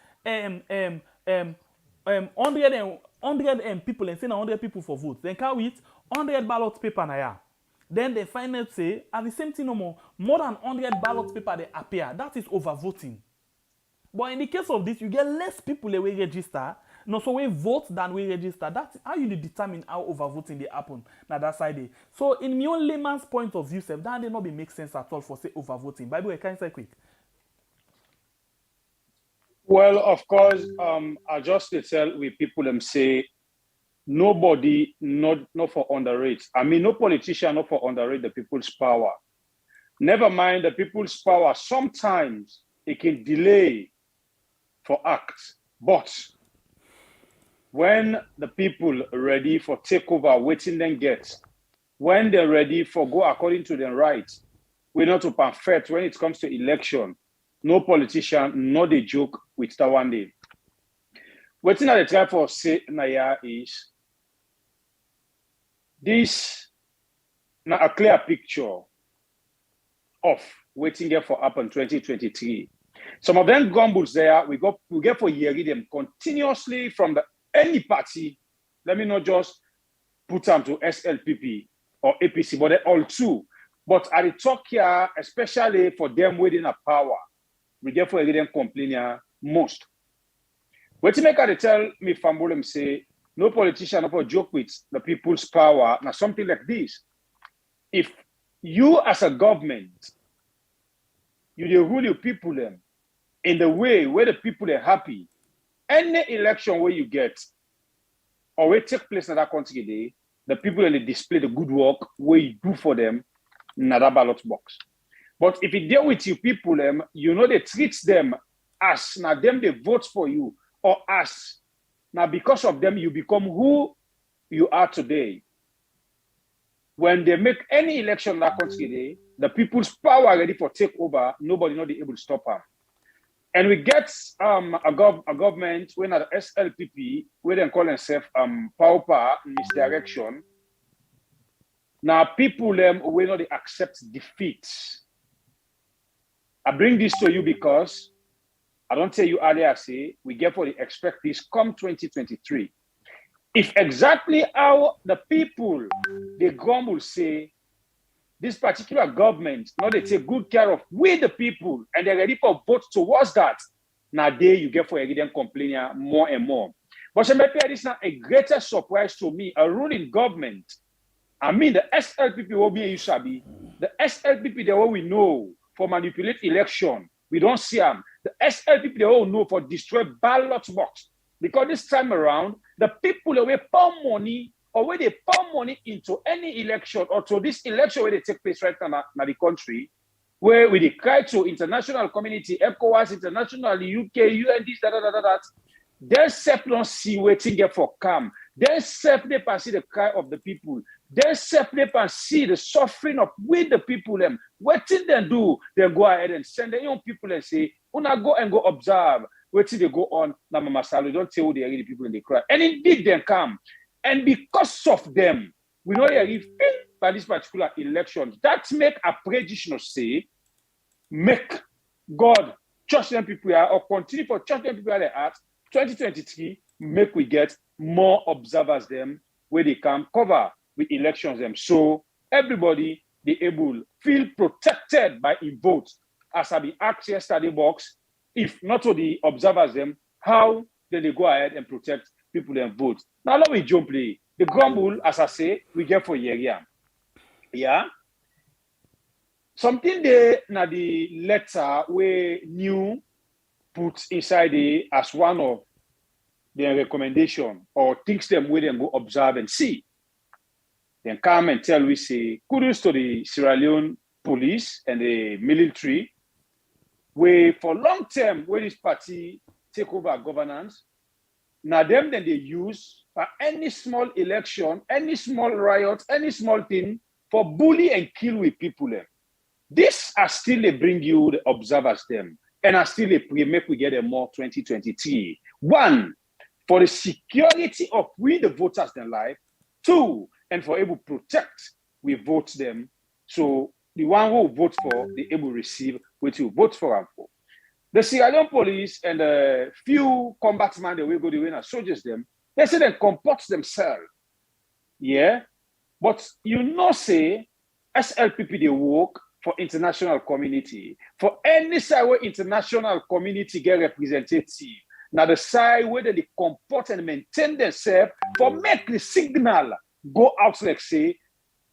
100 people and say 100 people for vote, then carry it 100 ballot paper na ya. Then they find out say at the same thing no more than 100 ballot paper they appear. That is overvoting. But in the case of this, you get less people that will register, no so we vote than we register. That's how you determine how overvoting they happen na that side day. So in my own layman's point of view, that they not be make sense at all for say overvoting. Bible, can you say quick? Well, of course, I just tell with people them say nobody not for underrate. I mean, no politician not for underrate the people's power. Never mind the people's power. Sometimes it can delay for acts, but when the people ready for takeover, waiting then get, when they're ready for go according to their rights, we're not to perfect when it comes to election. No politician, not a joke with that one day. Waiting at the try for say Naya is this now a clear picture of waiting here for happen 2023. Some of them grumbles there, we get for hearing them continuously from any party. Let me not just put them to SLPP or APC, but they all too. But at the talk here, especially for them within a power, we get for hearing them complaining most. What you make her tell me Fambolem say, no politician not joke with the people's power. Now something like this. If you as a government, you rule your people them in the way where the people are happy, any election where you get or where take place in that country today, the people and they display the good work where you do for them in that ballot box. But if you deal with your people, them, you know they treat them as now them they vote for you, or as now because of them you become who you are today. When they make any election in that country today, the people's power ready for takeover, nobody not be able to stop her. And we get a government when at the SLPP, where they call themselves power misdirection. Now people them will not accept defeat. I bring this to you because I don't tell you earlier, say we get for the expect this come 2023. If exactly how the people they grumble say this particular government, now they take good care of we the people and they're ready for vote towards that. Now there you get for them complaining more and more. But this is not a greater surprise to me, a ruling government. I mean the SLPP will be you sabi. The SLPP the way we know for manipulate election. We don't see them. The SLPP they all know for destroy ballot box. Because this time around, the people that will pour money or where they pour money into any election or to this election where they take place right now in the country, where we cry to international community, ECOWAS, international, UK, UN, this, that. They self don't see waiting there for calm. They self they see the cry of the people. They self they see the suffering of with the people. Them what did they do? They go ahead and send the young people and say, "Una go and go observe." Wait till they go on. Now, Mama Salone, don't tell the really people in the cry. And indeed, they come. And because of them, we know they are by this particular election. That make a prejudicial say, make God, trust them people are, or continue for trust them people are at 2023, make we get more observers them where they can cover with elections them. So everybody they able feel protected by a vote. As I be asked yesterday box, if not to the observers them, how then they go ahead and protect people and vote. Now let me jump play. The grumble, as I say, we get for year. Yeah. Something they na the letter where new put inside the as one of their recommendation or things them where they go observe and see. Then come and tell we say kudos to the Sierra Leone police and the military, where for long term where this party take over governance, now them then they use for any small election, any small riot, any small thing for bully and kill with people them. This are still they bring you the observers them, and are still we make we get a more 2023. One, for the security of we the voters in life. Two, and for able protect, we vote them. So the one who vote for, they able receive what you vote for and for. The Sierra Leone police and a few combatmen that will go the way and soldiers them, they say they comport themselves. Yeah. But you know say SLPP they work for international community. For any side where international community get representative. Now the side where they comport and maintain themselves for make the signal go out like say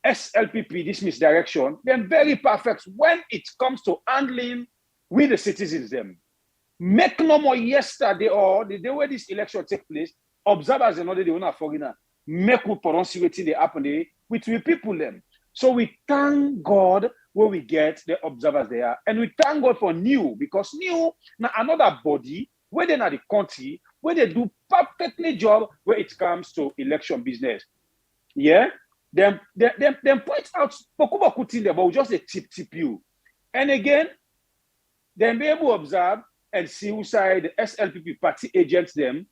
SLPP this misdirection, then very perfect when it comes to handling with the citizens them. Make no more yesterday or the day where this election take place, observers and other the owner foreigner, make we pronounce wetin dey happen there with we people them. So we thank God where we get the observers there, and we thank God for new, because new now another body where they are the country where they do perfectly job where it comes to election business. Yeah, them point out Pokuba thing there, but we just a tip you. And again, then be able to observe and see who side the SLPP party agents them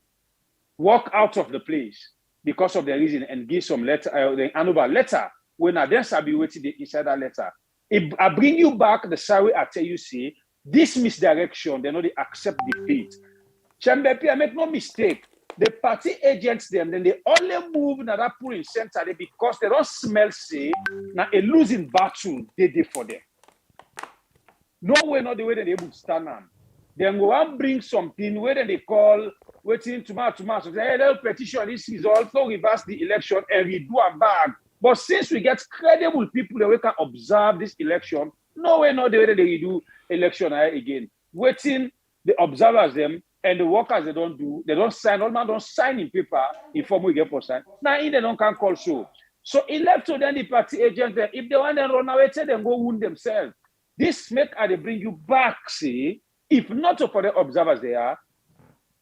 walk out of the place because of their reason and give some letter, the annual letter. When I then shall be waiting the inside that letter. If I bring you back the side I tell you, see, this misdirection, they know they accept defeat. Chambepi, I make no mistake. The party agents them, then they only move na that polling center because they don't smell say now a losing battle they did for them. No way, not the way that they would stand on. Then go and bring something where they call waiting tomorrow. So hey, they'll petition this result, so reverse the election and redo and back. But since we get credible people that we can observe this election, no way, not the way that they do election again. Waiting the observers them. And the workers they don't sign, all man don't sign in paper, in form we get for sign. Now they don't can call so. So it left to then the party agents, if they want to run away, tell them go wound themselves. This make they bring you back, see, if not for the observers they are,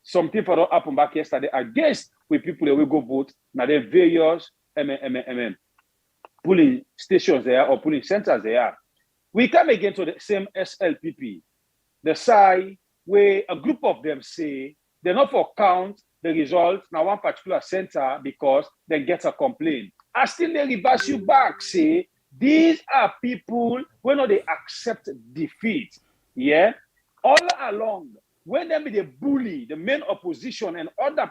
some people don't happen back yesterday against with people that will go vote, now the various polling stations there or polling centers there. We come again to the same SLPP, the side where a group of them say they're not for count the results now one particular center because they get a complaint. I still they reverse you back, say these are people when they accept defeat. Yeah, all along when they be the bully, the main opposition and other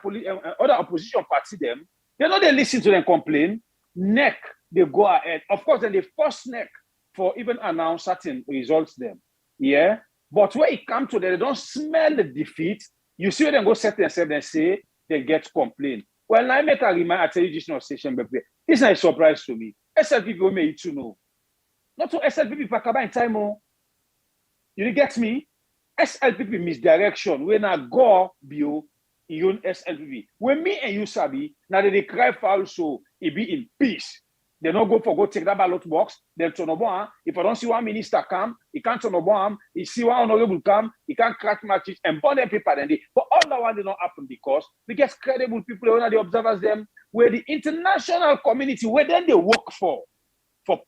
opposition party them, they know they listen to them complain. Neck they go ahead. Of course, then they first neck for even announce certain results them. Yeah. But when it comes to them, they don't smell the defeat. You see them go set themselves and say they get complaint. Well, I make a reminder, I tell you this station, but it's not a surprise to me. SLPP will make you to know. Not to SLPP Pakaba in time. You get me? SLPP misdirection. When I go bio, you own SLPP. When me and you sabi, now they cry foul so it be in peace. They don't go take that ballot box. They'll turn over. If I don't see one minister come, he can't turn over. He see one honorable come, he can't crack matches and burn them paper. But all that one did not happen because we get credible people when the observers them where the international community where then they work for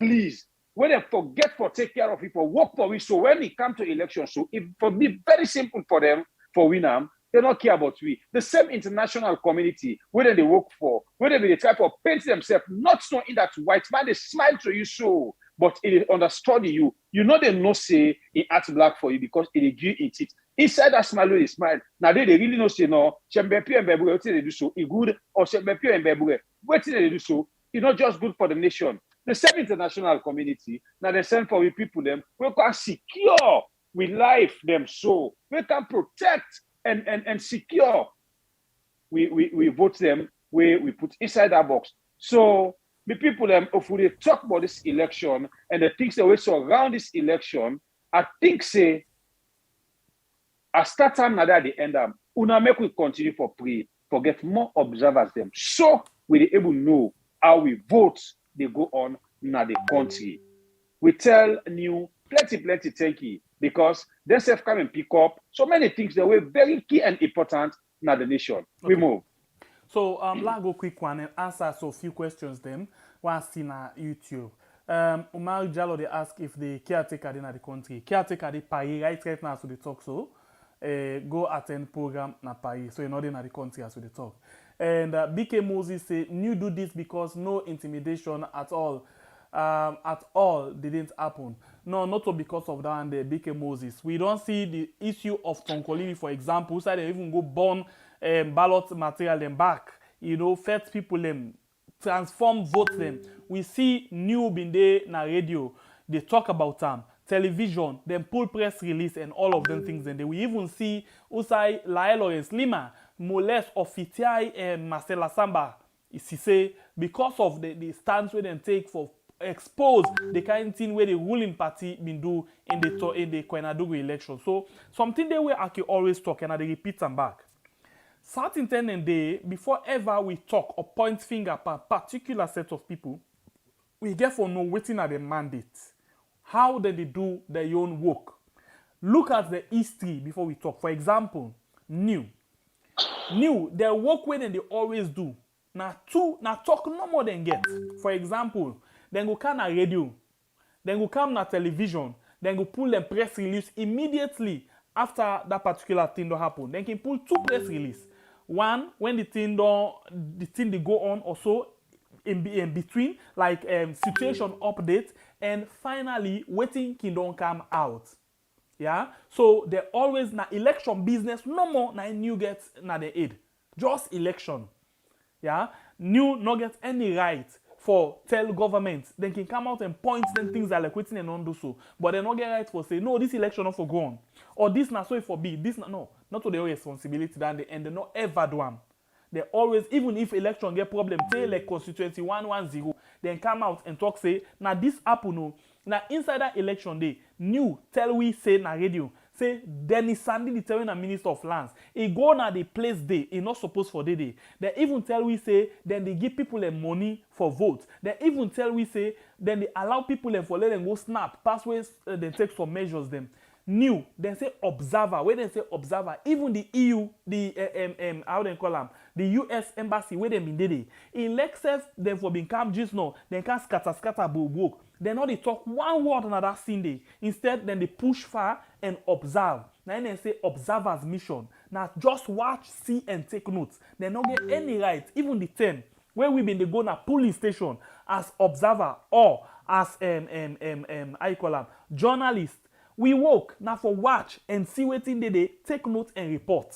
please, where they forget for take care of people, work for we. So when it comes to elections, so it for me very simple for them for winner. They don't care about we. The same international community, whether they work for, whether they try to paint themselves, not knowing that white man, they smile to you so. but it understudy you. You know they no say it act black for you because it give it. Inside that smile, they smile. Now they really know say no. Shembepi and Bebu, what they do so it good, or Shembepi and Bebu, what they do so it's not just good for the nation. The same international community. Now they send for we people them. We can secure with life them so we can protect and secure. We vote them where we put inside that box. So the people them if we talk about this election and the things that we surround this election, I think say I start time now that the end up. Una make we continue for pray, for get more observers them. So we be able to know how we vote they go on in the country. We tell new plenty thank you because they self come and pick up so many things that were very key and important in the nation. Okay. We move. So let's go quick one and answer so few questions them one seen on YouTube. Umar Jallo they ask if the caretaker in the country. Caretaker they Paris right now so they talk so go attend program na Paris. So you're not in the country as we they talk. And BK Moses say new do this because no intimidation at all. Didn't happen. No, not because of that and the BK Moses. We don't see the issue of Tonkolili, for example, so they even go burn ballot material them back. You know, fed people them, transform vote them. We see new been there na radio. They talk about them. Television, then pull press release and all of them things. And we even see Usai Lael Lawrence Lima, molest Ofitiai and Marcela Samba. He say because of the stance we then take for expose the kind of thing where the ruling party been do in the Kwenadugu election. So something they were I can always talk and I repeat them back. Certain time and day before ever we talk or point finger at a particular set of people, we get for know waiting at the mandate. How did they do their own work? Look at the history before we talk. For example, new, their work where they always do. Now talk no more than get. For example, then go come na radio, then go come na television, then go pull them press release immediately after that particular thing don't happen. Then can pull 2 press release. One when the thing they go on also in between, like situation update, and finally waiting can don't come out. Yeah, so they always na election business no more na new get na the aid, just election. Yeah, new not get any right for tell government. They can come out and point them things that like waiting and not do so, but they not get right for say no this election not for go on or this na so for be this no to their responsibility that they and they not ever do them. They always, even if election get problem, say like constituency 110, then come out and talk say now this happen no now inside that election day new tell we say na radio say Dennis Sandy the telling a minister of lands he go na the place day he not supposed for the day. They even tell we say then they give people the money for vote. They even tell we say then they allow people them for let them go snap pathways they take some measures them. New, they say observer. Where they say observer, even the EU, the how they call them, the US embassy, where they been did in Lexus, them for being calm just now, they can scatter book. They not they talk one word on that scene day. Instead, then they push far and observe. Now they say observer's mission. Now just watch, see, and take notes. They not get any right, even the 10 where we been they go na polling station as observer or as I call them journalist. We work now for watch and see what in they take note and report.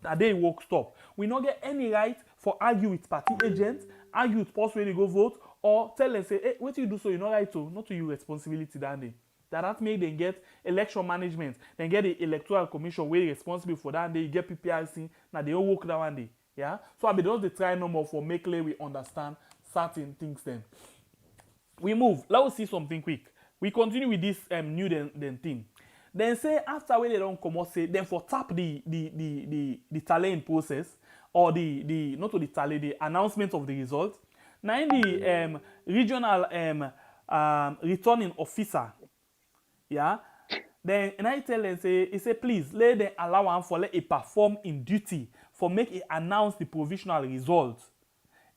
That they work stop. We not get any right for argue with party agents, argue with post where they go vote, or tell them say, hey, what you do so you not right to, not to your responsibility that day. That make them get election management, then get the Electoral Commission where they responsible for that day, get PPRC, now they all work that one day. Yeah? So I be don't they try no more for make we understand certain things then. We move. Let's see something quick. We continue with this new then thing. Then say after when they don't come out say then for tap the talent process or the not to the talent the announcement of the result. Now in the regional returning officer, yeah. Then and I tell them say he say please let them allow him for let it perform in duty for make it announce the provisional result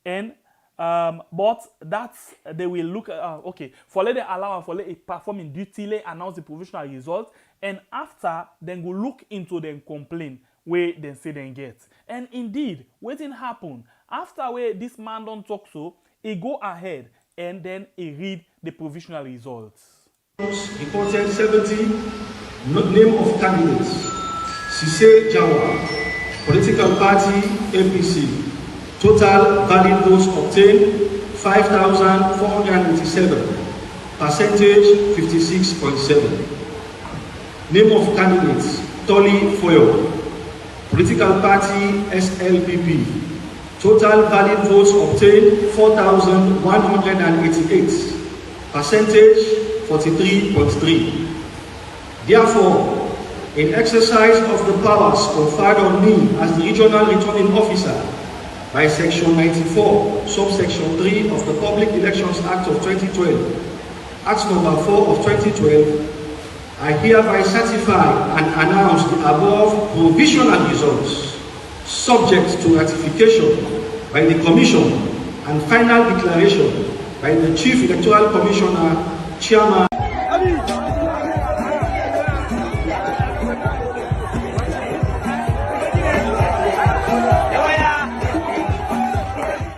and. But that's they will look okay for let them allow for let it perform in duty, let announce the provisional result, and after then go look into them complaint where they say they get. And indeed, what didn't happen after where this man don't talk so, he go ahead and then he read the provisional results. Reported 70 name of candidates. Sise Jawa, political party APC. Total valid votes obtained 5,487. Percentage 56.7. Name of candidates Toli Foyo, political party SLPP. Total valid votes obtained 4,188. Percentage 43.3. Therefore, in exercise of the powers conferred on me as the Regional Returning Officer by Section 94, Subsection 3 of the Public Elections Act of 2012, Act number 4 of 2012, I hereby certify and announce the above provisional results, subject to ratification by the Commission and final declaration by the Chief Electoral Commissioner, Chairman.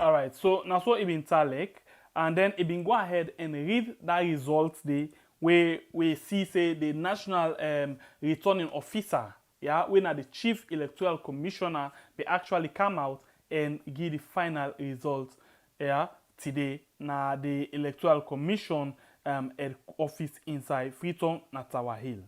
All right, so now so Ibn Talek, and then Ibn go ahead and read that results the where we see say the national returning officer, yeah, when the Chief Electoral Commissioner they actually come out and give the final results, yeah, today na the Electoral Commission head office inside Freetown na Tower Hill.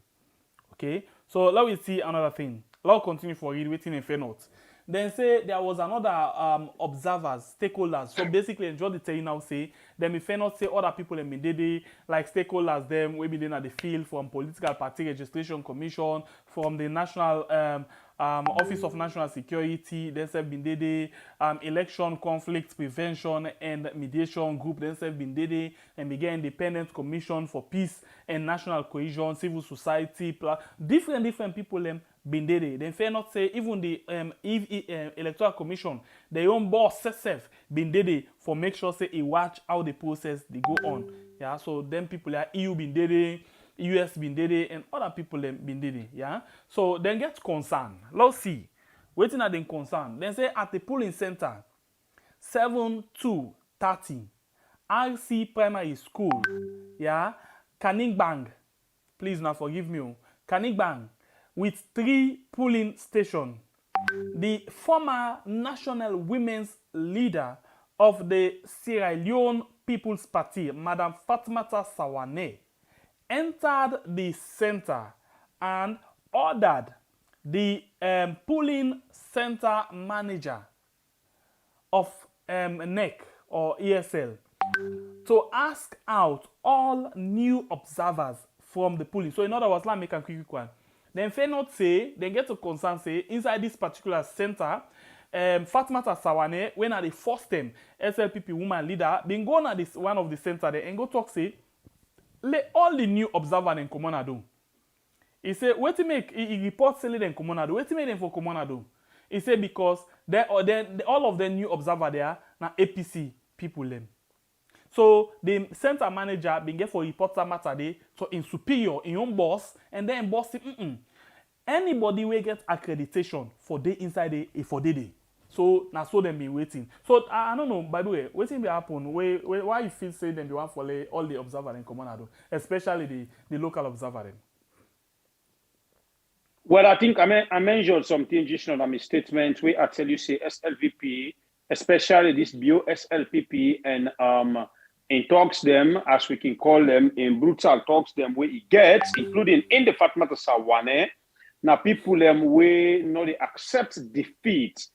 Okay, so let me see another thing. Let's continue for read waiting in fair note. Then say there was another observers, stakeholders. So basically, enjoy the telling now say them if not say other people in Mindede, like stakeholders, them we been at the field from Political Party Registration Commission, from the National Office of National Security, then say Mindede, Election Conflict Prevention and Mediation Group, then say Mindede, and began Independent Commission for Peace and National Cohesion, Civil Society, different people them. Bindede. Then fair not say even the Electoral Commission, their own boss self Bindede for make sure say he watch how the process they go on. Yeah, so them people are EU Bindede, US Bindede, and other people them Bindede. Yeah, so then get concerned. Let's see. Waiting at the concern. Then say at the polling center, 7-2-30, RC Primary School. Yeah, Kaningbang. Please now forgive me. Kaningbang. With 3 polling stations. The former national women's leader of the Sierra Leone People's Party, Madam Fatmata Sawane, entered the center and ordered the polling center manager of NEC or ESL to ask out all new observers from the polling. So in other words, let me make a quick one. Then fair not say, then get to concern say, inside this particular center, Fatmata Sawane, when at the first time, SLPP woman leader, been going at this one of the center there and go talk say, let all the new observers in Komona do. He say, what to make, he reports selling in Komona do, what to make them for Komona do? He say, because all of the new observers there, now APC people them. So the center manager been get for reporter matter day so in superior in own boss and then boss him anybody will get accreditation for day inside the for day. So now so them be waiting. So I don't know, by the way, waiting be happen why you feel say them be want for all the observer in Common, especially the local observer then? Well, I think I mentioned something just on my statement where I tell you say SLVP, especially this bio SLPP and in talks them, as we can call them, in brutal talks them where it gets, including in the Fatmata Sawane, now people them way they accept defeat.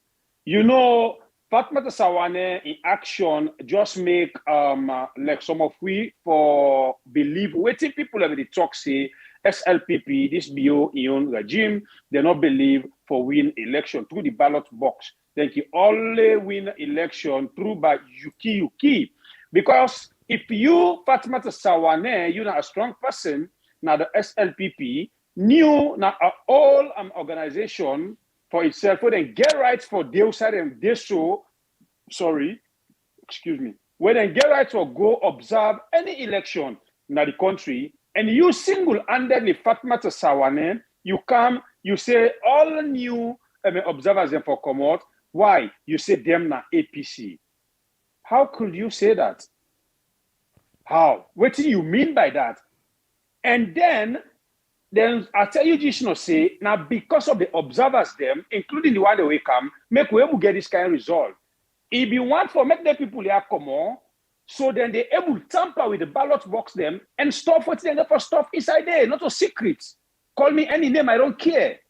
You know, Fatmata Sawane in action just make like some of we for believe waiting people have the talk say SLPP, this bio ion regime, they not believe for win election through the ballot box. Then you only win election through by Yuki. Because if you, Fatmata Sawane, you're not a strong person, now the SLPP, new, now all organization for itself, where they get rights for their side and they so, where they get rights for go observe any election in the country, and you single-handedly, Fatmata Sawane, you come, you say all new observers and for come out. Why? You say them na APC. How could you say that? How? What do you mean by that? And then I tell you this, say, now because of the observers them, including the one that will come, make we able get this kind of result. If you want for make the people here come on, so then they able to tamper with the ballot box them and stuff what they get for stuff inside there, not a secret. Call me any name, I don't care.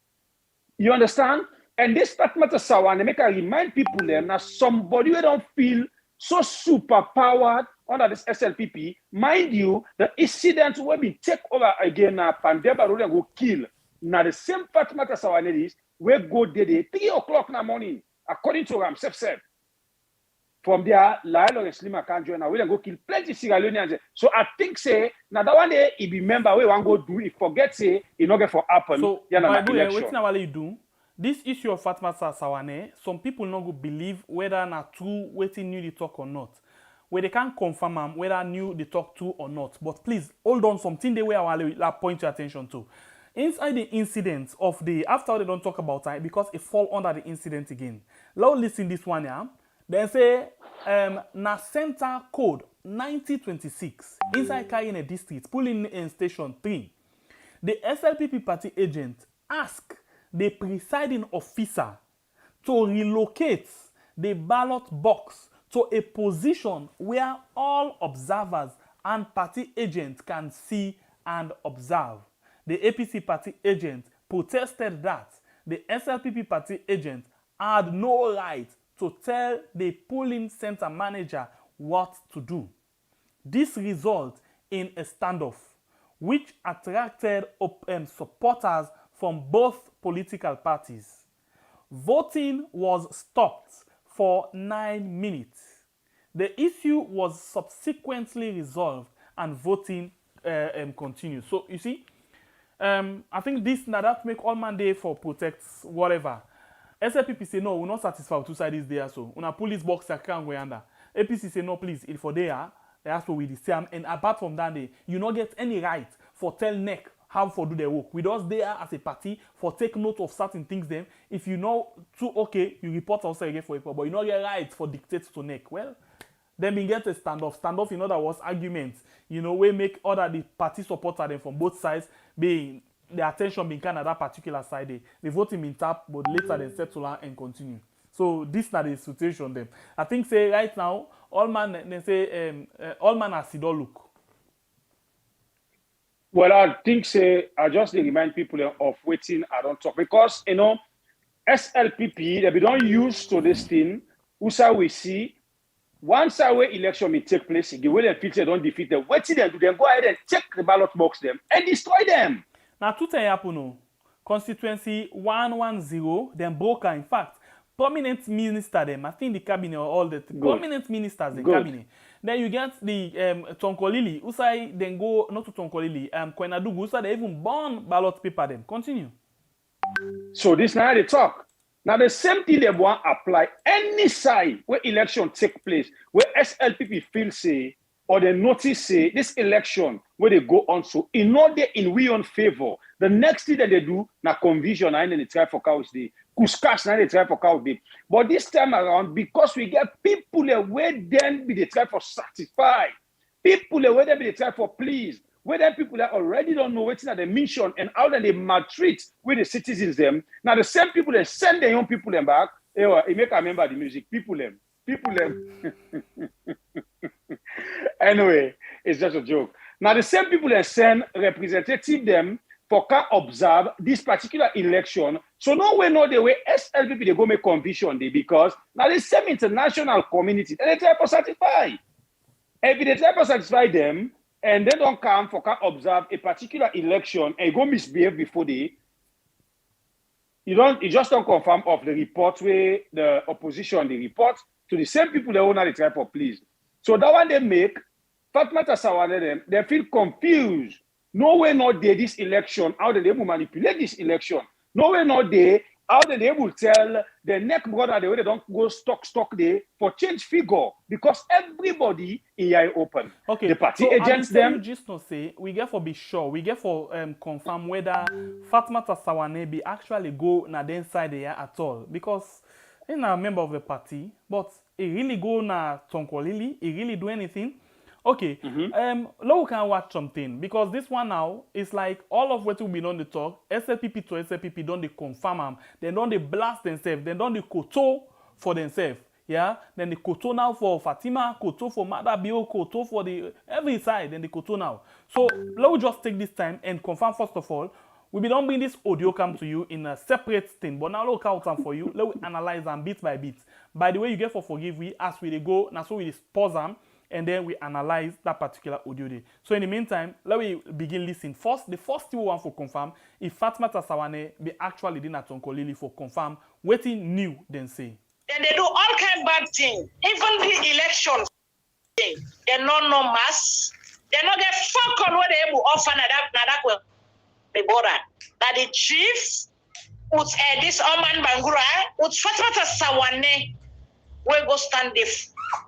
You understand? And this matter Sawan, they make I remind people them now somebody who don't feel so super powered under this SLPP. Mind you, the incident will be take over again now Pandeba road and go kill. Now the same matter Sawan is we go there 3 o'clock in the morning, according to Ramsef said. From there, Lyle and Slima can't join. Now we go kill plenty Sierra Leoneans. So I think say now that one day if remember we want go do it, forget say it not get for happen. So yeah, by the way, what's now you do? This issue of Fatmata Sawane, some people not go believe whether na true waiting new they talk or not. Where they can't confirm whether new they talk true or not. But please hold on something they way I will point your attention to. Inside the incident of the after they don't talk about it because it fall under the incident again. Now listen this one here. They say na center code 9026 inside Karene district pulling in station 3. The SLPP party agent ask the presiding officer to relocate the ballot box to a position where all observers and party agents can see and observe. The APC party agent protested that the SLPP party agent had no right to tell the polling center manager what to do. This resulted in a standoff, which attracted supporters from both political parties. Voting was stopped for 9 minutes. The issue was subsequently resolved and voting continued. So you see, I think this now that make all mandate for protects whatever. SLPP say no, we're not satisfied with two sides there. So una police box that can't go under. APC say no, please, if for there, that's what we decide. And apart from that, you not get any right for tell NEC how for do their work. We just there as a party for take note of certain things. Then, if you know too okay, you report also again for a but you not get right for dictate to NEC. Well, then we get a standoff. Standoff, in other words, arguments. You know, we make other the party supporter them from both sides being the attention being kind of that particular side. The voting being tap, but later they settle and continue. So this not the situation them. I think say right now, all man they say all man has see don't look. Well, I think say I just remind people of waiting. I don't talk because you know SLPP they be don't use to this thing. Usa we see once our election may take place, the way they feel they don't defeat them. What did they do? Then go ahead and check the ballot box them and destroy them. Now, two things happen. Constituency 110, then broker. In fact, prominent minister them. I think the cabinet or all the prominent ministers in cabinet. Then you get the Tonkolili. Usai then go not to Tonkolili. Kwenadugu. Usai they even burn ballot paper them. Continue. So this now they talk. Now the same thing they want apply any side where election take place, where SLPP feel say or they notice say this election where they go on so in order in we on favor. The next thing that they do na convision and then they try for cows day. Kuskas now they try for cows day. But this time around, because we get people where then be they try for satisfy, people where they be they try for please, where then people that already don't know what's in the mission and how then they maltreat with the citizens them. Now the same people that send their young people them back, it make a member of the music, people them. Anyway, it's just a joke. Now the same people that send representative them for can observe this particular election. So no way, no the way SLPP they go make conviction day because now the same international community and they try to satisfy. If they try to satisfy them and they don't come for can observe a particular election and go misbehave before they you just don't confirm of the report where the opposition the report to the same people that own the try for please. So that one they make Fatmata Sawane them they feel confused. No way not there this election, how they will manipulate this election. No way not there, how they will tell the neck brother the way they don't go stock there for change figure because everybody in here open. Okay, the party so agents them. Just not say we get for be sure, we get for confirm whether Fatmata Sawane be actually go na the inside there at all because he's not a member of the party, but he really go na Tonkolili, he really do anything. Okay. Now we can watch something because this one now is like all of what we on the talk. SLPP to SLPP don't they confirm them. They don't they blast themselves. They don't they koto for themselves. Yeah. Then the koto now for Fatima, koto for Madabio, koto for the every side. Then the koto now. So let me just take this time and confirm first of all. We be don't bring this audio come to you in a separate thing, but now look out time for you. Let we analyze them bit by bit. By the way, you get for forgive we as we go. Now so we pause them. And then we analyze that particular audio day. So in the meantime, let me begin listening. First, the first thing we want to confirm if Fatma Tasawane be actually did not Tonkolili for confirm waiting new then say. Then they do all kind of bad things. Even the election thing, they not know mass. They not get fuck on what they able offer that way. The border. That the chief with this Oman Bangura with Fatma Tasawane we go stand the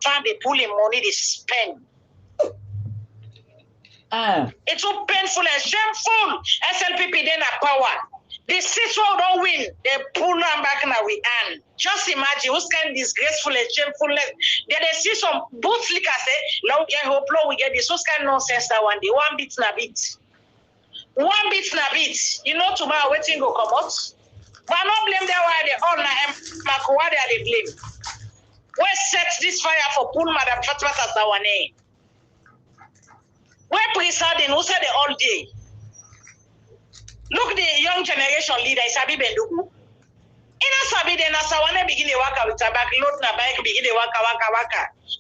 trying to pull him money they spend. It's so painful and shameful. SLPP then a power. The seats don't win. They pull them back now we earn. Just imagine who's kind of disgraceful and shameful. Then they see some boots like I say, now we hope we get this. Who's kind of nonsense that one day. One bit na bit. One bit na bit. You know tomorrow waiting go come out. But I don't blame them why they all na why they blame. We set this fire for poor Madam Fatma Tasawane. We presiding who said it all day. Look the young generation leader, Isabi Benduku. Ina Sabi de Nasawane begin to waka with tobacco, load na bike begin to waka.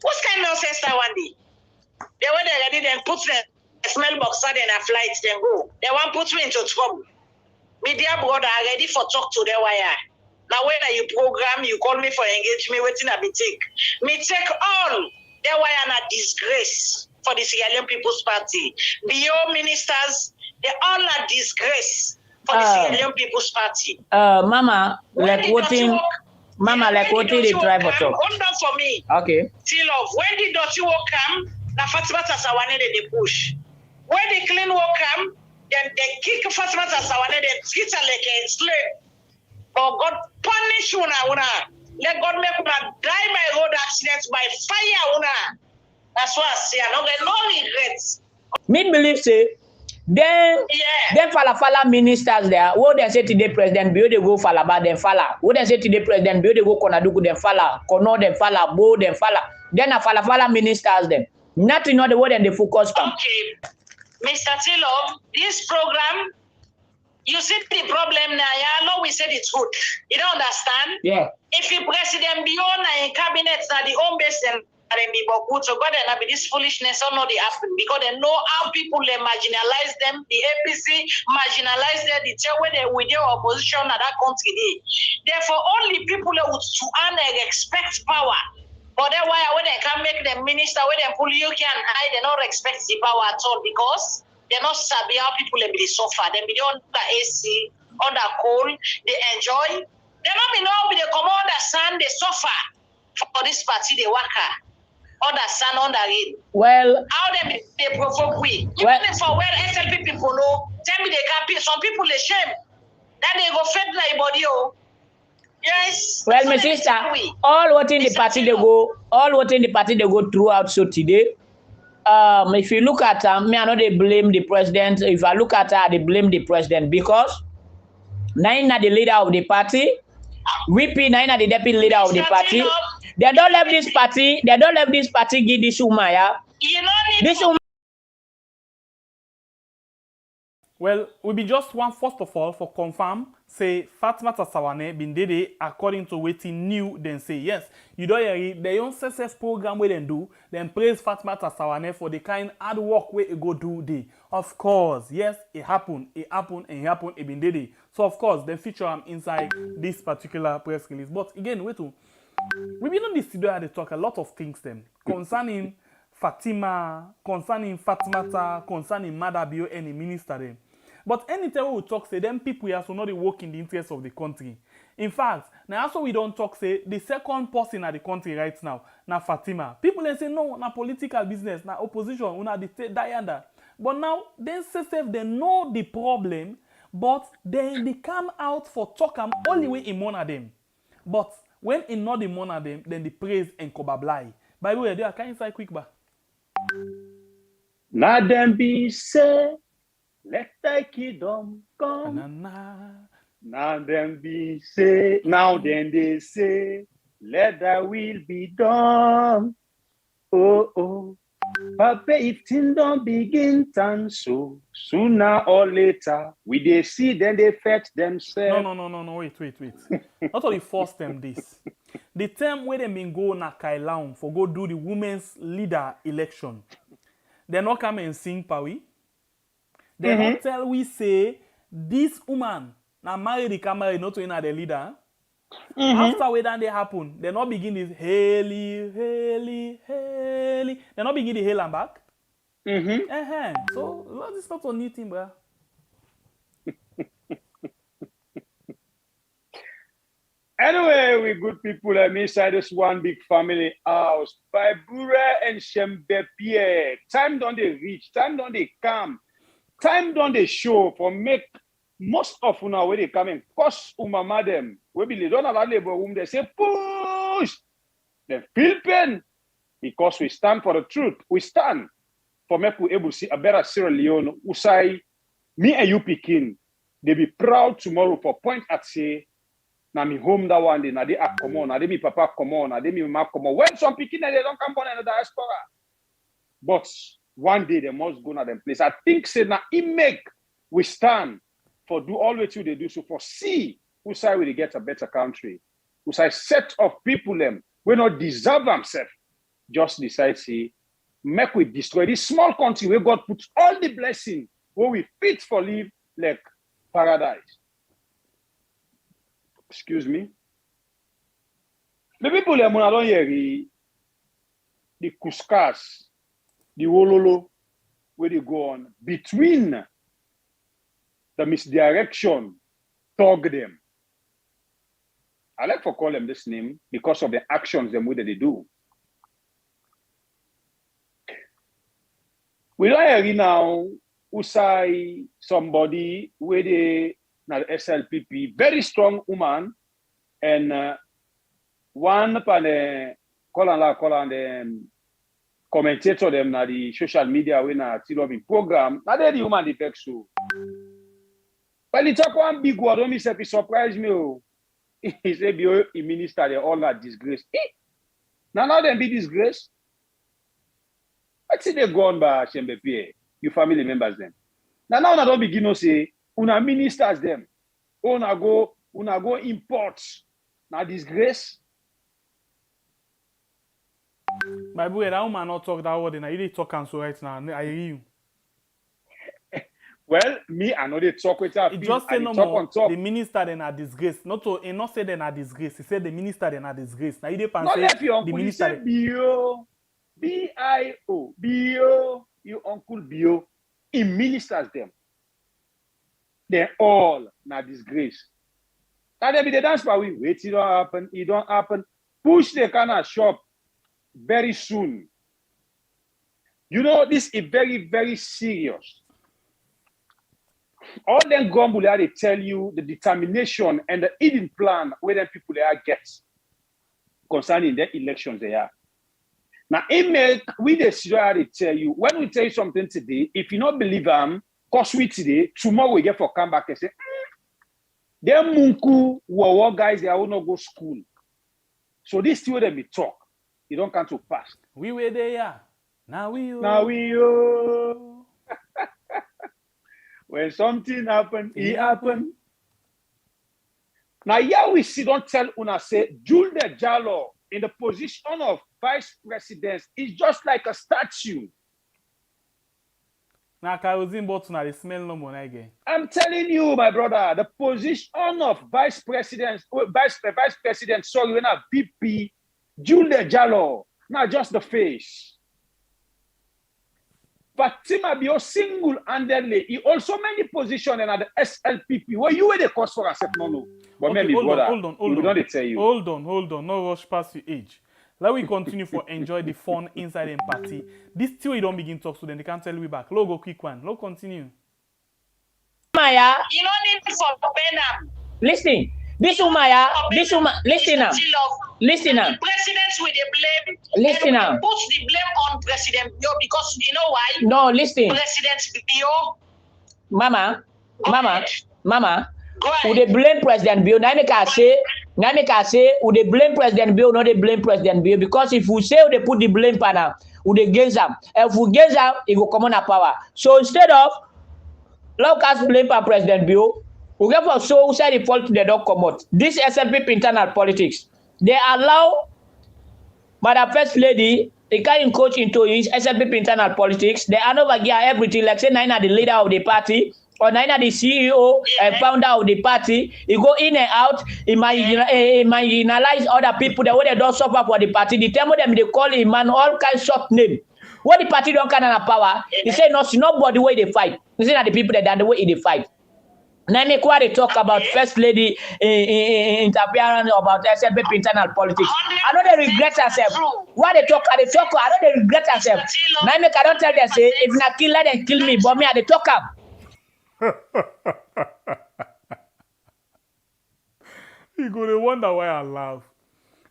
What's kind of nonsense that one day? They were ready then put the smell box and a flight then go. They want put me into trouble. Media brother are ready for talk to the wire. Now when you program, you call me for engagement, waiting a take. Me take all. They were a disgrace for the Sierra Leone People's Party. BO ministers, they all a disgrace for the Sierra Leone People's Party. Mama, like what in the drive for talk. Hold on for me. Okay. Till of when the dirty work come, na Fatma Tasawane they push. When the clean work come, then they kick Fatma Tasawane, then treat her like a slave. Oh God, punish una. Let God make una die by road accidents by fire una. That's what I say. I don't get no regrets. Me believe say then Falafala ministers there. What they say today president Bio they go Falaba then Fala. What they say today president Bio they go Konaduku then Fala. Kono then Fala. Bo then Fala. Then a Falafala ministers them. Nothing not the word and the focus. Okay, Mr. Tilo, this program. You see the problem now, yeah, no, we said it's good. You don't understand? Yeah. If the president beyond in cabinet that the home base and be good, so God and this foolishness or not they happen because they know how people they marginalize them, the APC marginalize them, the tell where they with their opposition at that country. Therefore, only people that would to earn expect power. But then why when they can make them minister, when they pull you can hide, they don't expect the power at all because they're not sabi how people be suffer. They be under AC, under cold, they enjoy. They not be know they come under sun, they suffer for this party they work under sun, under rain. Well, how they provoke we. Even for where SLP people know, tell me they can pay. Some people they shame. Then they go fed like body. Yes. Well, my sister, all what in the party they go throughout so today. If you look at me, I know they blame the president. If I look at her, they blame the president because Naina the leader of the party, VP Naina the deputy leader of the party. They don't let this party. They don't let this party give this woman. Yeah. This woman. Well, we be just one first of all for confirm say Fatma Tasawane been did according to waiting new then say yes. You don't hear the own success program where they do then praise Fatma Tasawane for the kind hard work where it go do day. Of course, yes, it happened, it been did it. So of course, they feature them inside this particular press release. But again, wait to we been on this studio they talk a lot of things then concerning Fatima, concerning Fatmata, concerning Madabio and the minister them. But anytime we talk, say, them people here so not work in the interest of the country. In fact, now also we don't talk, say, the second person at the country right now, now Fatima. People they say, no, na political business, na opposition, una the dianda. But now, they say, they know the problem, but they come out for talk only way in one of them. But when in not the one of them, then the praise and kobablai. By the way, they are kind of quite quick back. Now them be say, let thy kingdom come. Na-na. Now them be say, now then they say, let thy will be done. Oh, oh. Papa, if things don't begin turn so, sooner or later, we they see, then they fetch themselves. No, wait. Not only force them this. The term where they been go na Kailaun for go do the women's leader election. They not come and sing pawi. They not tell we say this woman na marry the camera not to in the leader. After we done they happen, they not begin this Haley. They not begin the hail and back. So well, this is not a new thing, bro. Anyway, we good people inside this one big family house. By Bura and Shembe Pierre. Time don't they reach, time don't they come, time don't they show for make most of una where they come in. Cause umama them. We believe don't have a labor room, they say push. They feel pain. Because we stand for the truth. We stand for make we able to see a better Sierra Leone. Who say me and you picking. They be proud tomorrow for point at say. Na me home that one day, na they come on, na they me papa come on, na they me mama come on. When some picking they don't come on in the diaspora. But one day they must go to them place. I think say na it make we stand for do all what they do so for see who say we get a better country. Who say set of people them we not deserve themselves. Just decide say make we destroy this small country where God puts all the blessing where we fit for live like paradise. Excuse me. The people them don't hear the kuskas, the wololo, where they go on between the misdirection, tug them. I like to call them this name because of the actions them way that they do. We don't hear now who say somebody where they na SLPP, very strong woman, and one pan the commentator them na the social media when na TV program. Na the woman the vex so. But it's one big word. Don't be surprise me. Oh. He said, "Be a minister, they all that disgrace." Now them be disgrace. I see they go on by Shembe, you family members them. Now don't begin to say. Una ministers them. Una go import. Now disgrace. My boy, that woman not talk that word. And I really talk and so right now. I hear you. Well, me I know they talk with her. It just say no more. The minister then are disgrace. Not to not say then are disgrace. He said the minister then are disgrace. Now you dey say the minister. Bio, B-I-O, Bio, you uncle Bio. He ministers them. They all na disgrace. Now they be the dance for we wait, it don't happen. Push the kind of shop very soon. You know, this is very, very serious. All them grumble they tell you the determination and the hidden plan where them people they are get concerning the elections they are. Now, we they tell you when we tell you something today, if you not believe them, cause we today, tomorrow we get for come back and say, them munku war guys, they will not go school. So this still they be talk. You don't come to pass. We were there. Now we when something happen, it happen. Now here we see don't tell una say Jules Jalo in the position of vice president is just like a statue. Now kerosene bottle na the smell no more again. I'm telling you, my brother, the position of vice president, sorry, we're not VP, Jules Jalo, not just the face. Fatima Bio single-handedly, he also many position in the SLPP. Where you were the cause for us, no. But okay, maybe hold on. Tell you. Hold on, no rush past your age. Let we continue for enjoy the fun inside the party. This till you don't begin talk to them, they can't tell you back. Logo quick one. Logo continue. Maya, You don't need to for Benham. listen. This woman, listen now. Listen now. The presidents will they blame. Listen now. Put the blame on President Bio because you know why? No, listen. President Bio. Mama. Go Who ahead. they blame President Bio? Now make I say, who they blame President Bio? No, they blame President Bio because if we say they put the blame panel, who they gains them. If we gains them, it will come on a power. So instead of us blame for President Bio, we get for so who said the fault they don't come out. This SLP internal politics, they allow Madam First Lady. They can't coach into his SLP internal politics. They are over here everything. Like say, Nina the leader of the party, or Nina the CEO and founder of the party. He go in and out. He marginalize other people. The way they don't suffer for the party. The time them they call him man all kinds short name. What the party don't kind of power. He say no, nobody way they fight. He say that the people that done the way they fight. Now make what they talk about First Lady interference about SLP internal politics. I know they regret herself. What they talk, I know they regret herself. Now make I don't tell them say if not kill, let them kill me. But me I they talk You go to wonder why I laugh.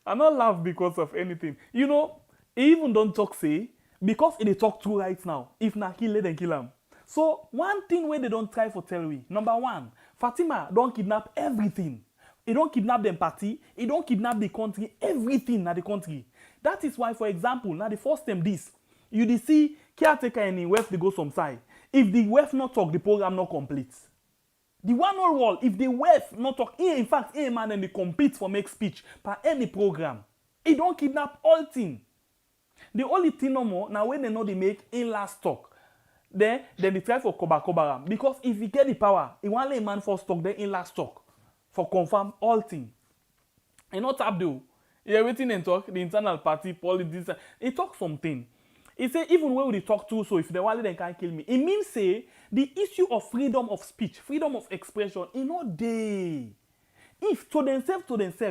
I not laugh because of anything. You know, he even don't talk say because they talk true right now. If not kill, let them kill him. So one thing where they don't try for tell we. Number one, Fatima don't kidnap everything. He don't kidnap them party. He don't kidnap the country. Everything na the country. That is why, for example, now the first time this, you dey see caretaker and the west they go some side. If the west not talk, the program not complete. The one all wall, if the west not talk, in fact, man and they compete for make speech per any program. He don't kidnap all thing. The only thing no more now when they know they make in last talk. Then they try for Kobaram. Because if he get the power, he want a man for stock, then in last talk. For confirm all things. And not Abdul. Yeah, waiting and talk, the internal party, politics, he talk something. He say, even when we talk to, so if they want, they can't kill me. It means say, the issue of freedom of speech, freedom of expression, is not there. If to themselves,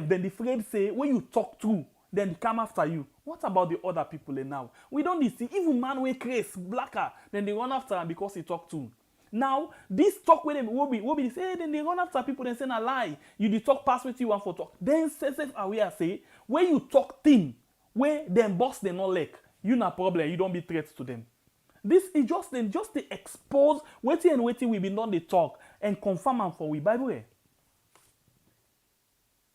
then the friend say, when you talk to, then they come after you. What about the other people now? We don't see, even man with craze, blacker, then they run after him because he talk to. Now, this talk with them will be say, hey, then they run after people, then say a lie. You the talk pass with you want for talk. Then self aware say, when you talk thing, where them boss they not like, you no problem, you don't be threats to them. This is just to expose waiting we be done the talk and confirm them for we Bible.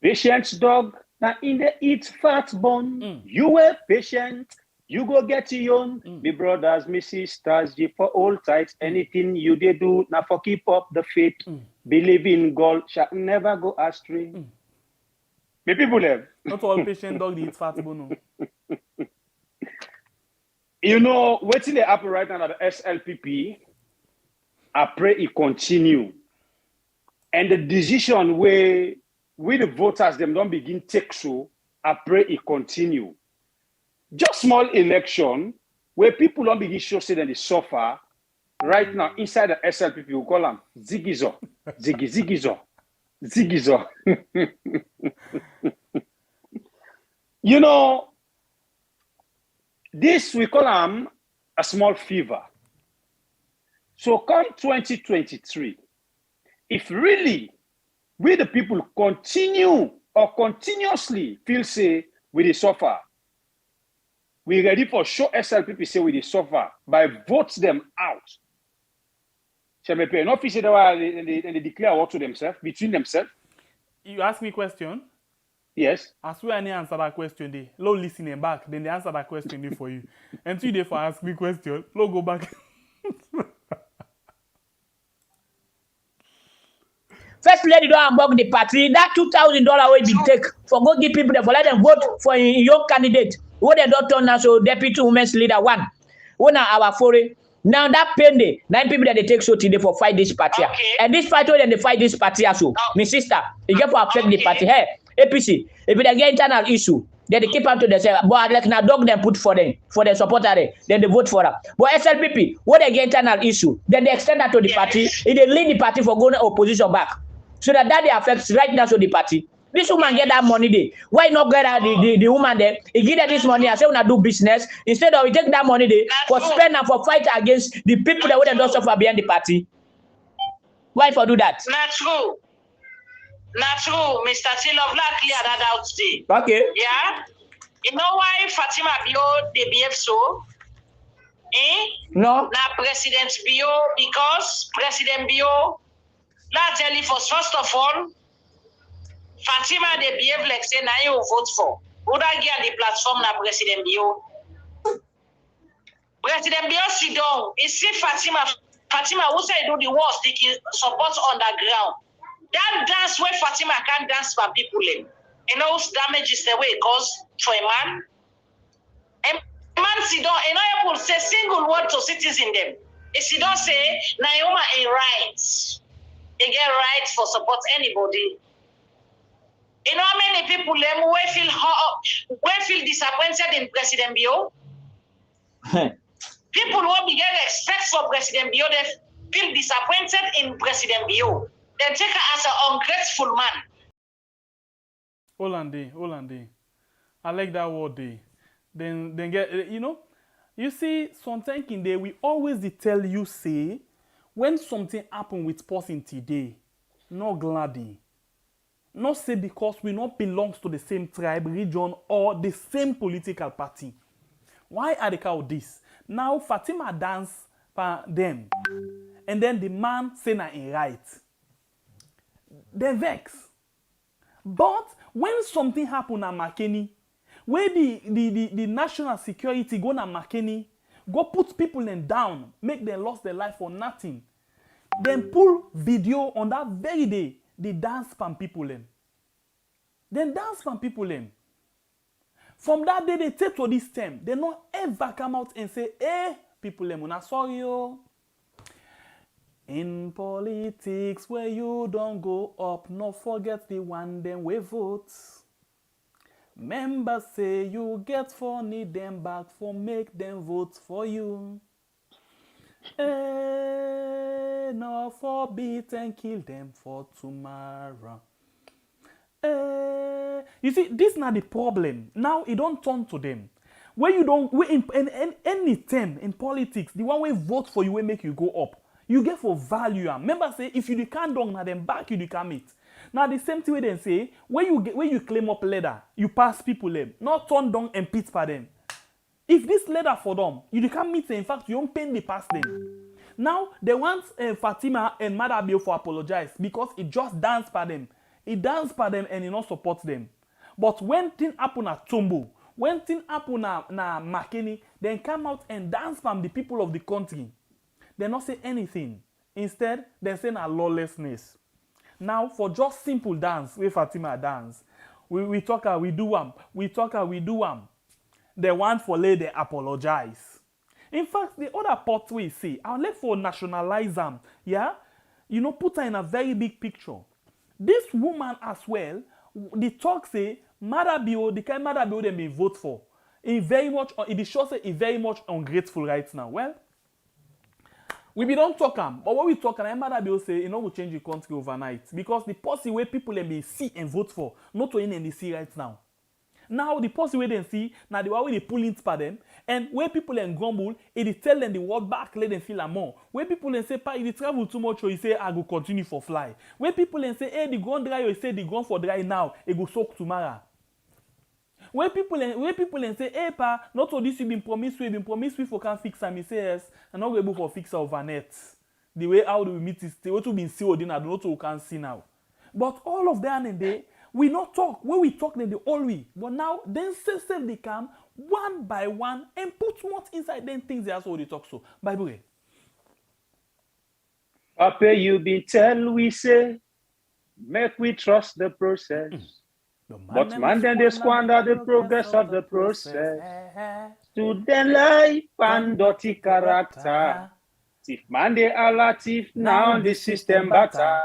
Patience, dog. Now in the eat fat bone. You were patient. You go get your own. Me brothers, me sisters, you for all tight. Anything you they do, now for keep up the faith. Believe in God, shall never go astray. Me people have. Not all patient dog they eat fat bone. You know, waiting the happen right now at the SLPP, I pray it continue. And the decision where we the voters them don't begin take so, I pray it continue. Just small election where people don't begin show say that they suffer. Right now, inside the SLPP, we call them Zigizo. Zigizo. You know, this we call them a small fever. So come 2023, if really we the people continue or continuously feel say we dey suffer, we ready for show SLPP say we dey suffer by vote them out. No official they declare what to themselves, between themselves. You ask me a question? Yes. I swear I need answer that question. They low listening back, then they answer that question for you. And 2 days for ask me question, low go back. First Lady don't unbug the party. That $2,000 will be take for go give people for let them vote for your candidate. What they don't turn now so deputy women's leader one. One our foreign. Now that penny, 9 people that they take so today for fight this party. Okay. And this fight when they fight this party also. My sister, you get for affect the party. Hey, APC, if they get internal issue, then they keep on to themselves. But like now dog them put for them supporter, then they vote for them. But SLPP, when they get internal issue, then they extend that to the party. If they lead the party for going opposition back. So that they affects right now to the party. This woman get that money there. Why not get the woman there? He give her this money and say we do business. Instead of we take that money there for spend and for fight against the people that wouldn't suffer behind the party. Why for do that? Not true. Not true, Mr. Tilov, not clear that out today. Okay. Yeah? You know why Fatima Bio, they behave so? Eh? No. Now, President Bio, because President Bio, let tell you first of all, Fatima, they behave like say, now you vote for. Who that get the platform now, President Bio? President Bio sit down. He see Fatima, who say do the worst, they can support underground. That dance where Fatima can't dance for people in. You know, damage is the way it goes for a man. A man sit down, and I will say single word to citizen them. If you don't say, Naoma in rights, they get rights for support anybody. You know how many people them will feel disappointed in President Bio? People who begin respect for President Bio, they feel disappointed in President Bio. They take her as an ungrateful man. Holande. I like that word day. Then get, you know, you see, sometimes in there, we always tell you, say, when something happen with person today, no glad. Not say because we not belongs to the same tribe, region, or the same political party. Why are they called this? Now Fatima dance for them, and then the man say na in right. They vex. But when something happen at Makeni, where the national security go na Makeni, go put people in down, make them lost their life for nothing. Then pull video on that very day, they dance from people them. Then dance from people them. From that day they take to this term, they don't ever come out and say, hey, people them, una sorry yo. In politics where you don't go up, no forget the one them we vote. Members say you get for need them back for make them vote for you. Eh, no for beat and kill them for tomorrow. You see, this is not the problem. Now it don't turn to them. When you don't, in any term in politics, the one way vote for you will make you go up. You get for value. Remember say if you can't down now then back you can't meet. Now the same thing way they say when you claim up leader, you pass people them, not turn down and pit for them. If this leader for them, you can't meet them. In fact, you don't pay the pass them. Now they want Fatima and Madabio for apologize because it just dance for them. It dance for them and it not support them. But when thing happen at Tombo, when thing happen na Makeni, then come out and dance from the people of the country. They not say anything. Instead, they say na lawlessness. Now, for just simple dance, we Fatima dance, we talk her, we do am. We talk her, we do am. They want for lay, they apologize. In fact, the other part we see, I'll let for nationalize them, yeah? You know, put her in a very big picture. This woman as well, the talk say, Madabio, the kind of Madabio they may vote for, it very much, it shows say it's very much ungrateful right now. Well, we be don't talk am, but what we talk and Madabio say, you know, we change the country overnight because the policy where people may see and vote for, not to in the see right now. Now the policy where they see, now the way they pull in for them, and where people and grumble, it tell them the word back, let them feel a more. Where people and say, pa, if you travel too much, or you say, I go continue for fly. Where people and say, hey, the ground dry, or you say the ground for dry now, it go soak tomorrow. Where people and say, hey, pa, not all this you been promised we for can fix and say yes, and not able for fix overnight. The way how do we meet is the way to be sealed in, I don't know we can see now. But all of them and they, we not talk. When we talk, then they all we. But now, then self they come one by one and put what inside them things that's how they talk so. Bible. Papa, you been tell we say, make we trust the process. But man then they squander the progress of the process. Student life and dirty character. If man they are latif, now the system better.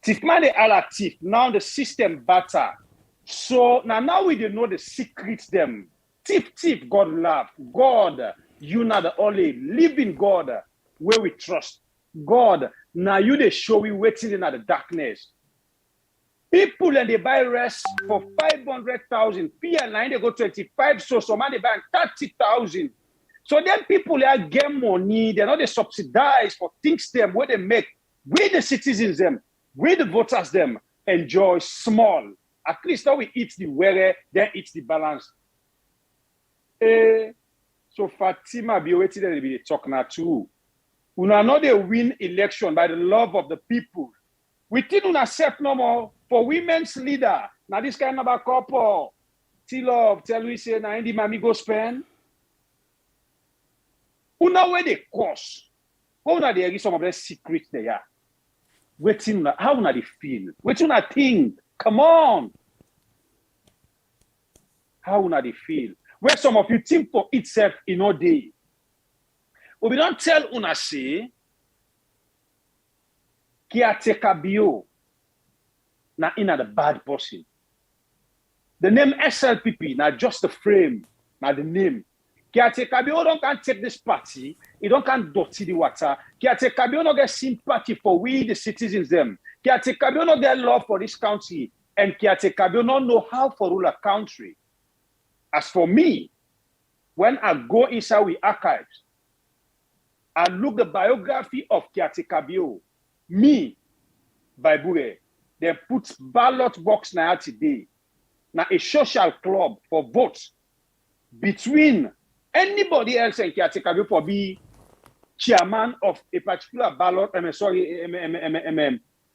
If man they are latif, now the system better. So now we don't know the secrets them. Thief, God love. God, you know the only living God where we trust. God, now you they show we waiting in the darkness. People and they buy rest for 500,000. PL9 they go 25. So some man they buy 30,000. So then people they get money. They're not they subsidize for things them where they make we the citizens them, we the voters them enjoy small. At least now we eat the where, then eat the balance. So Fatima be waiting to be talking now too. Una know they win election by the love of the people. We think una set no more for women's leader. Now this kind of a couple. Love tell we say na the mommy go spend. Una where they cost. How una they some of the secrets they are. Waiting how una they feel. Waiting una think. Come on. How una they feel. Where some of you think for itself in all day. But we don't tell una say caretaker bio na ina the bad person. The name SLPP, not just the frame, not the name. Caretaker bio don't can take this party, it don't can dirty the water. Caretaker bio don't get sympathy for we the citizens them. Caretaker bio don't get love for this country, and caretaker bio don't know how to rule a country. As for me, when I go inside we archives and look the biography of caretaker bio, me, Baibure, they put ballot box now today. Now a social club for votes between anybody else and caretaker bio for be chairman of a particular ballot,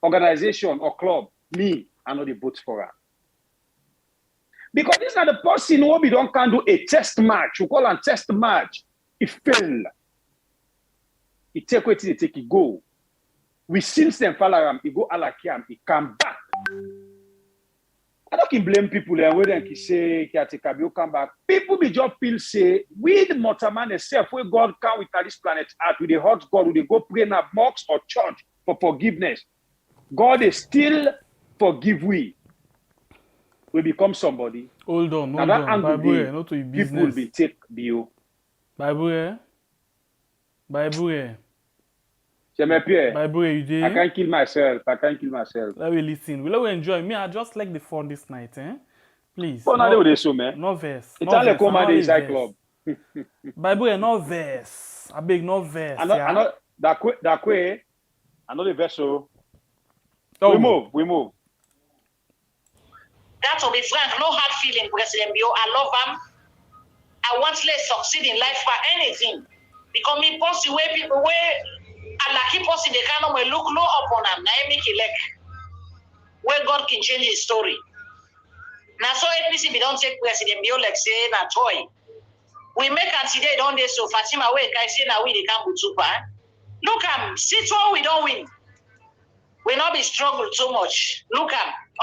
organization or club. Me, I know they vote for her. Because this is not the person who we don't can do a test match. We call a test match. It fail. It take away till it take it go. We since them Falaram, it go alakiam, it come back. I don't can blame people and when they say caretaker will come back. People be just feel say we the mortal itself where God come with this planet Earth with the hot God, with they go pray in a mosque or church for forgiveness. God is still forgive we. We become somebody. Hold on. Bible, not to your business. People will be take bio. Bible. Bible, you did. I can't kill myself. Let me listen. Will we enjoy? Me, I just like the fun this night, eh? Please. Oh, no, they so, man. No verse. It's all a command inside club. Bible, no verse. I beg no verse. I know that way. I know the verse. So we move. That to be frank, no hard feeling, President Bio. I love him. I want to succeed in life for anything. Because me post the way people where a lucky person they can't look low upon them. Now make it like where God can change his story. Now so APC we don't take President Bio like say na toy. We make and today don't they so Fatima way can say now we they can't put super. Look sit what we don't win. We not be struggle too much. Look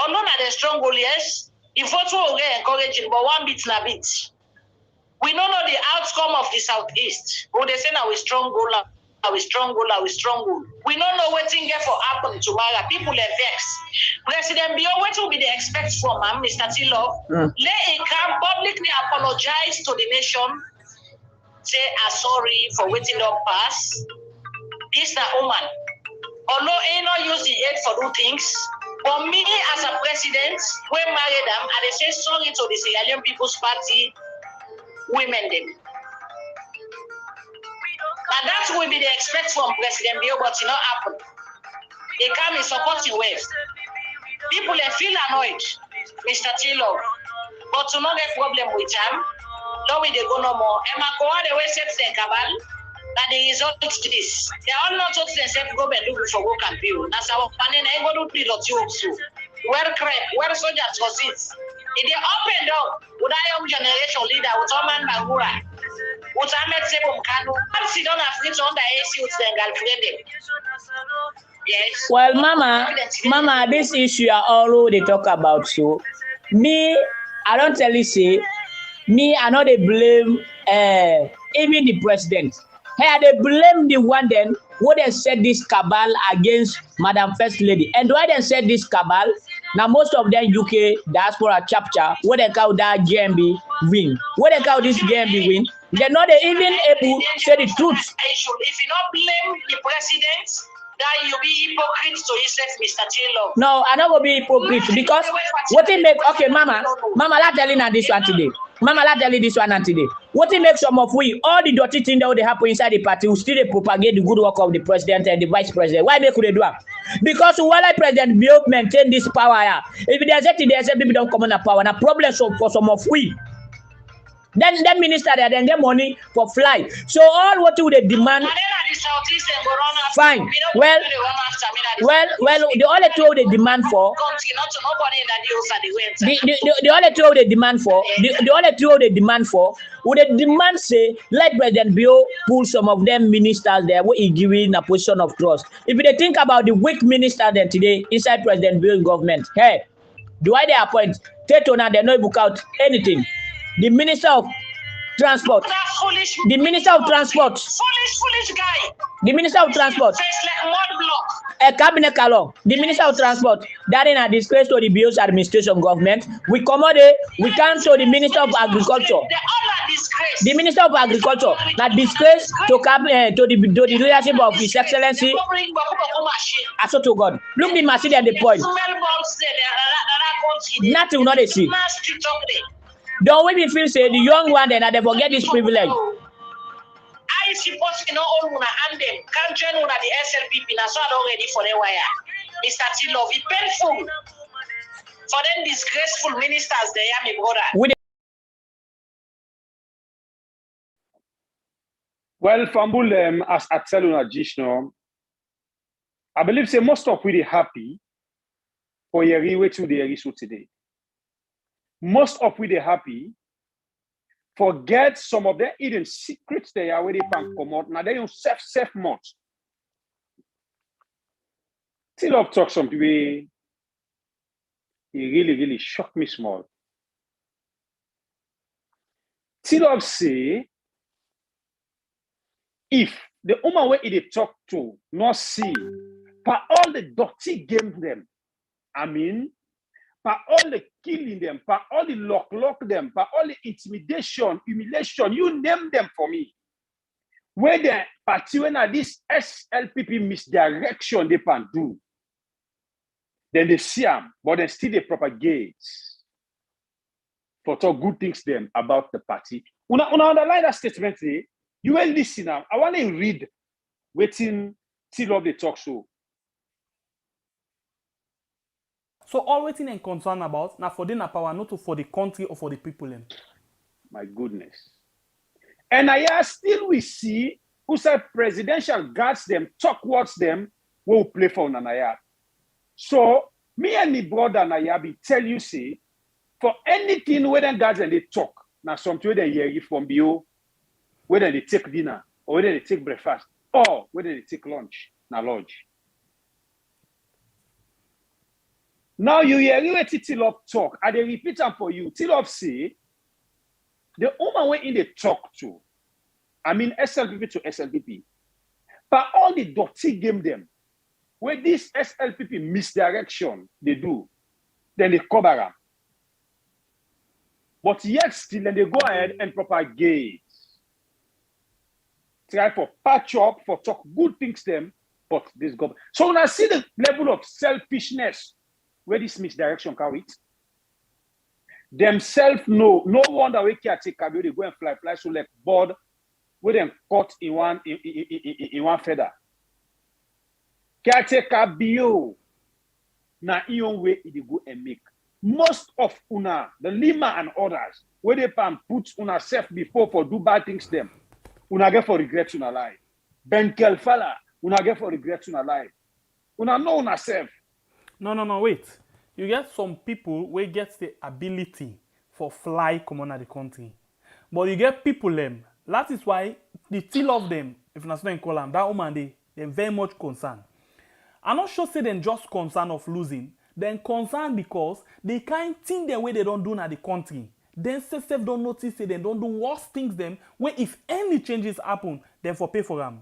although not the struggle, yes. If what will get encouraging, but one bit na bit. We don't know the outcome of the Southeast. But they say now we strong goal. We don't know what thing get for happen tomorrow. People are vexed. President Bio, what will be the expect from him, Mr. Tilo? Let him come publicly apologize to the nation. Say, sorry for waiting up pass. This na woman. Although he not use the aid for do things. But me as a president, when married them, and they say sorry to the Sierra Leone People's Party, women them. And that will be the expect from President Bio, but it not happen. They come in supporting waves. People they feel annoyed, Mr. Tilo, but to not get problem with them, no way they go no more. And Makoa the way set the cabal, that the result to this. They are all not just themselves go and do for work and people. That's our planning. I go to be lot you also. Where crap, where soldiers was it? If they open down, would I young generation leader with Oman Bagura? What I met Sebum Kanu, I don't have to on the AC with the girlfriend. Yes. Well, Mama, this issue are all they talk about. So, me, I don't tell you, say, me, I know they blame even the president. Hey, they blame the one then who they said this cabal against Madam First Lady. And why they said this cabal? Now most of them UK diaspora chapter, what they call that GMB win. What they call this GMB win? They're not even able to say the truth. If you not blame the president, then you be hypocrite to yourself, Mr. Taylor. No, I'm not gonna be hypocrite because what they make okay, Mama, not telling her this one today. Mama, let tell you this one and today. What it makes some of we, all the dirty things that would happen inside the party, will still propagate the good work of the president and the vice president. Why they could do that? Because while President Bill maintain this power, if there's a people don't come on the power, and a problem for some of we. Then that minister there, then get money for fly. So all what would they demand? Fine. Well, the only two they demand for. The only two they demand for. The only two they demand for. Would they demand say let President Bio pull some of them ministers there where he giving a position of trust. If they think about the weak minister then today inside President Bio's government, hey, do I they appoint? Tetona they no book out anything. The Minister of Transport. The Minister of Transport. Foolish guy. The Minister of Transport. Face like mud block. A cabinet color. The Minister of Transport. That in a disgrace to the Bio's administration government. We can't show the Minister of Agriculture. The Minister of Agriculture. That disgrace to the leadership of His Excellency. I swear to God. Look the machine at the point. Nothing not a see. Don't we feel say the young one then they forget this privilege. I suppose all una and them can't join una the SLPP now so I don't ready for the wire. It's still love it painful for them disgraceful ministers they are my brother. Well, Fambul, as I tell you, Jishno, I believe say most of we happy for your way to the issue today. Most of we happy forget some of their hidden secrets they are already can come out. Now they don't self much. Till I've talked some way, it really shocked me small. Till I've say, if the woman where they talk to not see, but all the dirty game them, I mean, by all the killing them, by all the lock them, by all the intimidation, humiliation, you name them for me. Where the party when this SLPP misdirection they can do, then they see them, but then still they propagate for talk good things them about the party. Una underline that statement there. You will listen now. I want to read waiting till of the talk show. So all waiting and concern about now for the power, not for the country or for the people. My goodness. And I still we see who said presidential guards them, talk towards them, will play for Nanaya. So me and my brother Nayabi tell you see, for anything whether guards and they talk, now something they hear from Bio, whether they take dinner or whether they take breakfast or whether they take lunch, now lodge. Now you hear Tilop talk, and they repeat them for you. Tilop say, the woman way in the talk to, I mean SLPP to SLPP, but all the dirty game them, where this SLPP misdirection they do, then they cover them. But yet still, then they go ahead and propagate. Try for patch up, for talk good things them, but this government. So when I see the level of selfishness where this misdirection carry it, themselves know, no wonder we can't take a they go and fly so like bird with them caught in one feather. Can't take a bio. Now in your way they go and make. Most of una, the Lima and others, where they can put una self before for do bad things them, una get for regret una life. Ben Kelfala, una get for regret una life. Una know una self. No, wait. You get some people where get the ability for fly come on at the country. But you get people them. That is why the till of them, if not so call them, that woman they're very much concerned. I'm not sure say them just concerned of losing. Then concerned because they can't think the way they don't do at the country. Then self don't notice it, they don't do worse things them where if any changes happen, then for pay for them.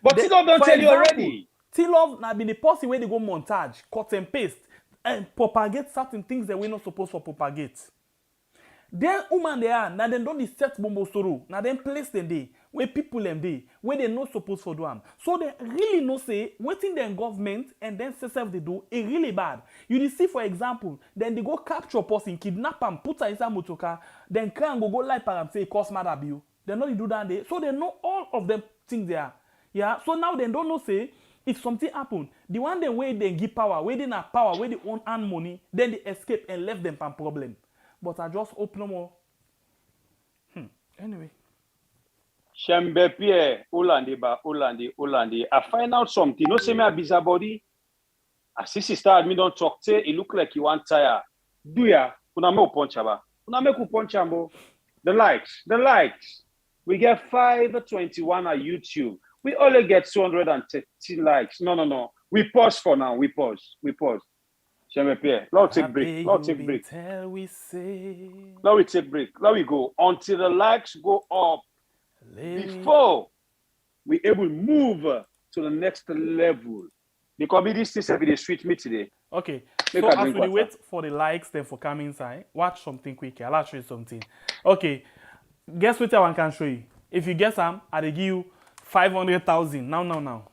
But Tilov don't tell you already. Tilov now be the person where they go montage, cut and paste, and propagate certain things that we're not supposed to propagate. Then woman they are, now them don't set bombo soro, now them place them there, where people them there, where they not supposed for do am. So they really no say, waiting them government and then self they do, it really bad. You dey see for example, then they go capture person, kidnap am, put her inside motorcar, then cry and go lie per am say it cost mad bill. They know they do that there. So they know all of them things there. Yeah. So now they don't know say if something happen, the one they way they give power, where they not power, where they own earn money, then they escape and left them pan problem. But I just hope no more. Anyway. Shembe Pierre, Olandi. I find out something. No say me a busy body. I see sister me don't talk. Say it look like you want tire. Do ya? Una me punch aba. Una me ku punch ambo. The likes. We get 521 on YouTube. We only get 230 likes. No. We pause for now. We pause. Shembe Pierre, let's take break. Let we go until the likes go up before we able move to the next level. Because this thing every day sweet me today. Okay. So as we wait for the likes, then for come inside, watch something quick. I'll show you something. Okay. Guess what I can show you. If you guess some, I'll give you 500,000. Now.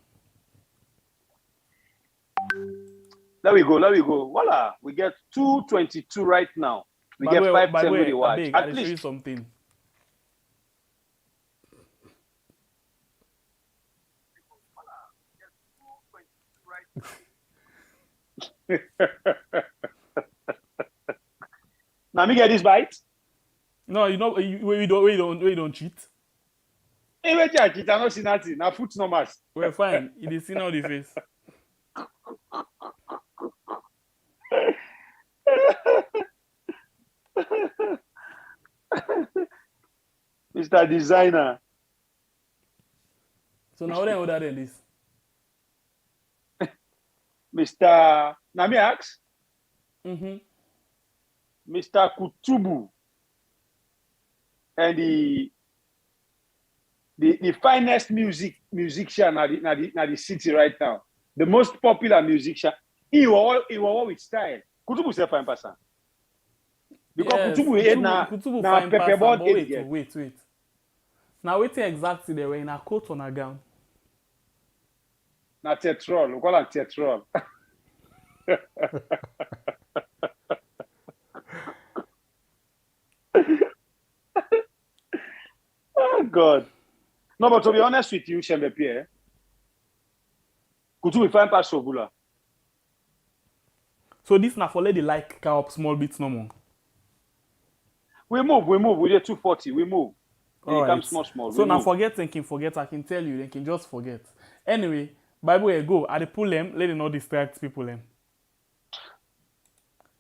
There we go. Voila. We get 222 right now. We get 510 with the watch. I'll show you something. Now me get this bite. No, you know we don't cheat. Hey, wait, I cheat. I don't see nothing. Now foot no mass. We're fine. You see now the face. Mr. Designer. So now then other than this. Mr. Namiax. Mm-hmm. Mr. Kutubu. And the finest musician at the city right now. The most popular musician. He was with style. Kutubu say fine person. Because yes, Kutubu na pepperboard. Wait. Now waiting exactly they were in a coat on a gown. Na tetrol. We call it tetrol. Oh God. No, but to be honest with you, Shembe Pierre, Kutubu fine pass Sobula. So this na for let the like car up small bits no more. We move. We did 240. We move. It becomes small. So now forget. I can tell you. They can just forget. Anyway, Bible go. I pull them. Let them not distract people. Them.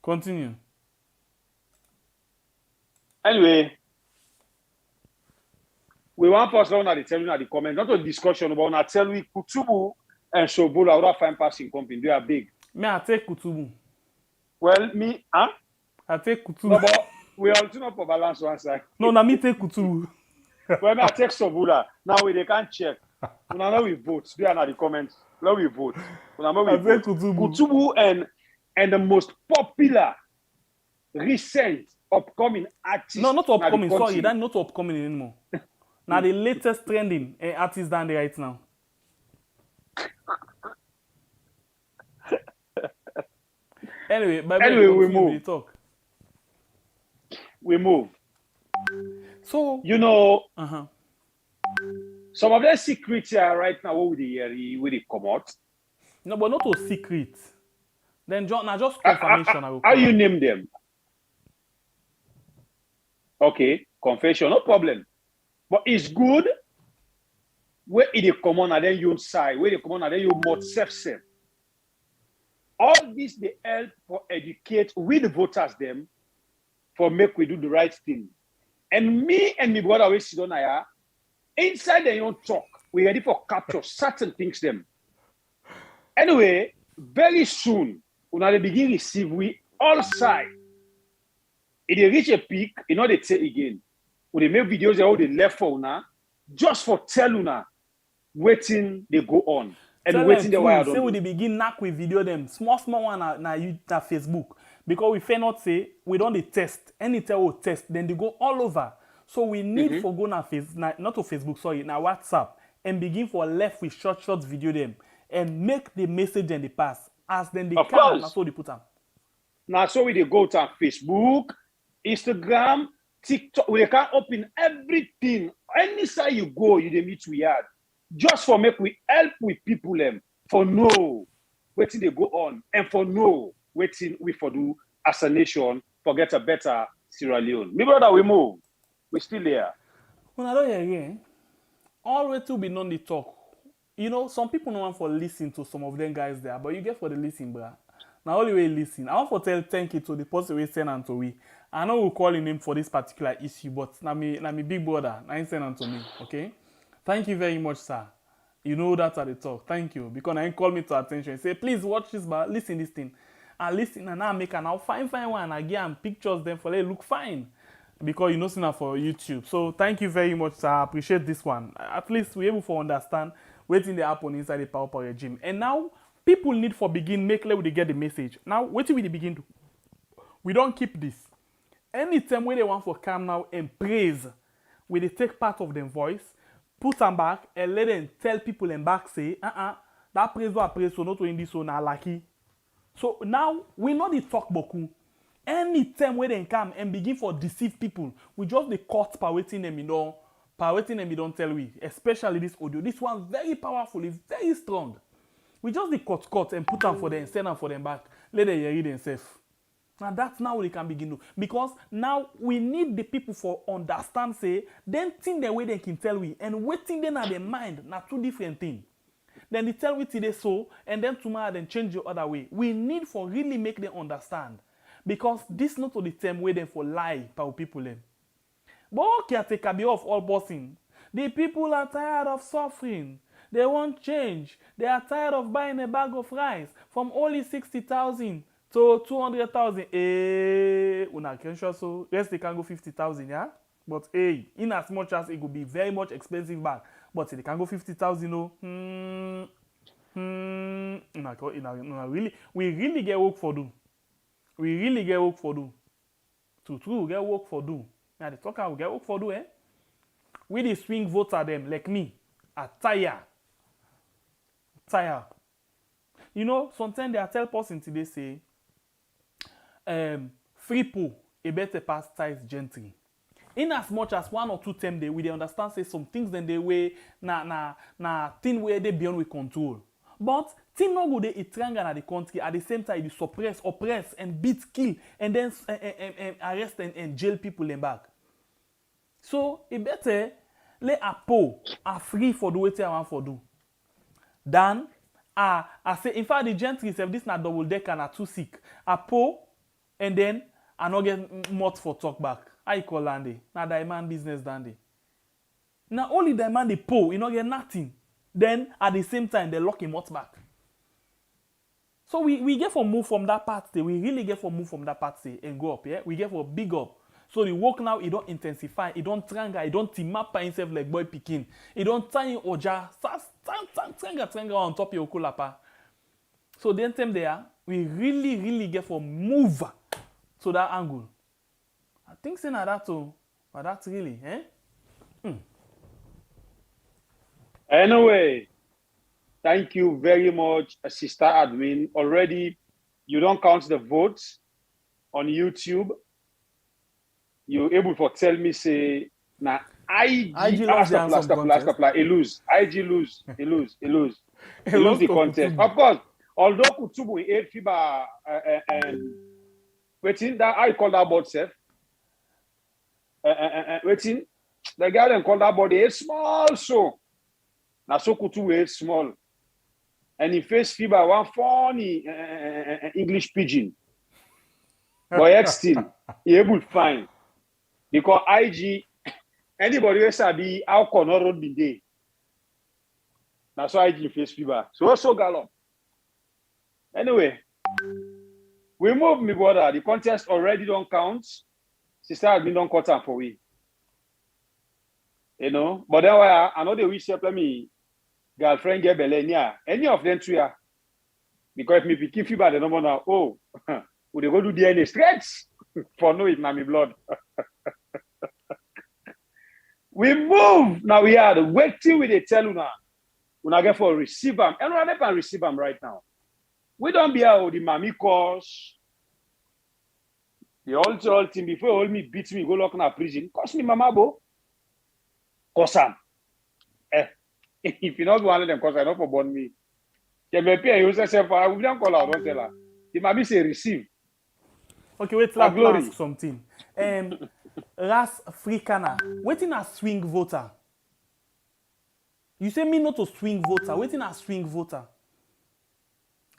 Continue. Anyway, we want first now to tell you the comment, not a discussion about now tell we Kutubu and Sobula without fine passing company. They are big. Me, I take Kutubu. Well, me, huh? I take Kutubu. No, but we are also not for balance one side. No, na me take Kutubu. Well, me I take Sobula. Now they can't check. Now we vote. They are not the comments. Now we vote. Now we vote. Kutubu and the most popular recent upcoming artist. No, not upcoming. Sorry, that's not upcoming anymore. Now the latest trending artist down there right now. Anyway, we move. We move. So you know, some of the secrets here right now. What would they come out? No, but not a secret. Then just confirmation. How you name them? Okay, confession, no problem. But it's good where it come on and then you side, where it come on and then you more self. All this they help for educate with the voters them for make we do the right thing. And me and my brother we sit on here, inside their own talk, we ready for capture certain things them. Anyway, very soon, when they begin receive we all side. If they reach a peak, you know they say again. When they make videos, they all they left for now, just for tell una waiting they go on. And tell waiting the way I don't say when they begin knock with video them small one na Facebook Because we fair not say we don't dey test. Anytime we test, then they go all over. So we need for go na not to Facebook, sorry, na WhatsApp, and begin for left with short video them and make the message and the pass as then they can. That's what they put them. Now, so we dey go to Facebook, Instagram, TikTok. We can open everything. Any side you go, you dey meet we had. Just for make we help with people them for know waiting they go on and for know waiting we for do as a nation for get a better Sierra Leone. Me brother, we move. We still there. When I don't hear again, always to be known the talk. You know, some people don't want for listen to some of them guys there, but you get for the listen, bruh. Now only way listen. I want to tell thank you to the person we send and to we. I know we're calling him for this particular issue, but na me big brother. Now he send and to me, okay? Thank you very much, sir. You know that at the talk. Thank you. Because I call me to attention. Say, please watch this, but listen this thing. And listen, and now make an now fine one. I give them pictures them for they look fine. Because you know, see for YouTube. So thank you very much, sir. I appreciate this one. At least we're able to understand what's they happen inside the power regime. And now people need for begin make level they get the message. Now what do we begin to? We don't keep this. Anytime when they want for come now and praise, we they take part of them voice, put them back and let them tell people and back say, that praise or praise so not in this one are lucky. So now we know the talk boku. Anytime when they come and begin for deceive people, we just the cut by waiting them, you don't tell we, especially this audio. This one very powerful, it's very strong. We just the cut and put them for them, send them for them back, let them hear it themselves. Now that's now we can begin to, because now we need the people for understand say, then think the way they can tell we, and waiting them at their mind, not two different things. Then they tell we today so, and then tomorrow then change the other way. We need for really make them understand. Because this not to the term where them for lie for people them. But okay, take a bit of all bossing. The people are tired of suffering. They want change. They are tired of buying a bag of rice from only 60,000 to 200,000. Una can show so yes they can go 50,000, yeah. But hey, in as much as it could be very much expensive bag, but they can go 50,000. No, really, we really get work for do. We really get work for do. True, get work for do. Now the talker we get work for do, eh? We the swing voter them like me. I tire. You know, sometimes they tell person today say, free pool a better pass ties gentry. In as much as one or two times they we understand say some things then they way na thing where they beyond we control. But thing no go dey it triangle at the country at the same time you suppress, oppress and beat, kill and then arrest and jail people in back. So it better let a po are free for the way I want for do. Then I say in fact the gentry if this not double decker na too sick. A po and then I not get much for talk back. I call Landy. Now diamond business dandy. Now only diamond the po, you not get nothing. Then at the same time they lock him out back. So we get for move from that part say, we really get for move from that part say and go up, yeah? We get for big up. So the work now it don't intensify, it don't triangle, it don't team up by himself like boy picking. It don't tie oja, triangle on top of your kulapa. So then time there, we really get for move to that angle. I think saying that too, but that's really, eh? Anyway, thank you very much, Sister Admin. Already, you don't count the votes on YouTube. You're able to tell me, say, now IG lose the contest. Of course, although Kutubu 8 FIBA waiting, that I call that board self. Waiting, the guy then call that body a small so. Now so Kutubu is small. And he face FIBA one funny English pigeon. But still, he able to find. Because IG, anybody else be how corner road be there. That's why IG face FIBA. So also gallop. Anyway, we move, me brother. The contest already don't count. Sister has been done cut out for we. You know, but then I know they wish to let me girlfriend get belly. Any of them two are. Because if me pick FIBA the number now, we go do DNA straight for no it na me blood. We move now. We are waiting with the tell una get for receive them. And we can receive them right now. We don't be out the mammy cause the all team before all me beat me go lock in a prison. Cause me mama bo. Cause if you not one of them, cause I not for born me. You may pay you say for we don't call out, don't tell her. The mammy say receive. Okay, wait, let me ask something. Ras Africana, waiting a swing voter. You say me not a swing voter, waiting a swing voter.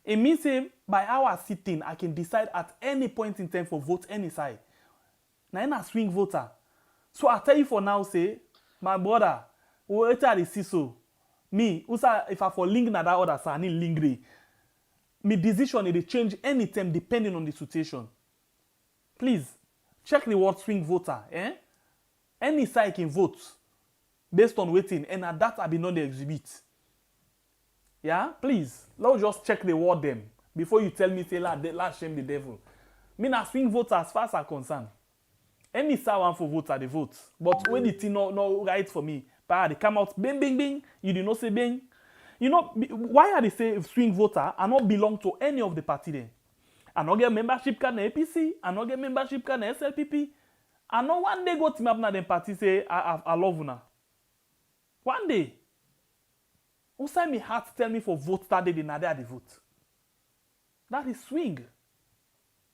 It means say by our sitting, I can decide at any point in time for vote any side. Now I'm a swing voter. So I tell you for now, say, my brother, wait at the CISO. Me, if I for link na that other side, I need link there. My decision is to change anytime depending on the situation. Please, check the word swing voter. Any side can vote based on waiting, and at that I be not the exhibit. Yeah, please, let's just check the word them before you tell me say last shame the devil. Me na swing voter as far as I'm concerned. Any side want for vote, they vote. But when the thing no right for me, they come out bing bing bing. You do not say bing. You know why are they say swing voter? I not belong to any of the party then. I not get membership card na APC. I not get membership card na SLPP. I know one day go team up na them party say I love una. One day. Who say me heart tell me for vote that day na there the vote. That is swing.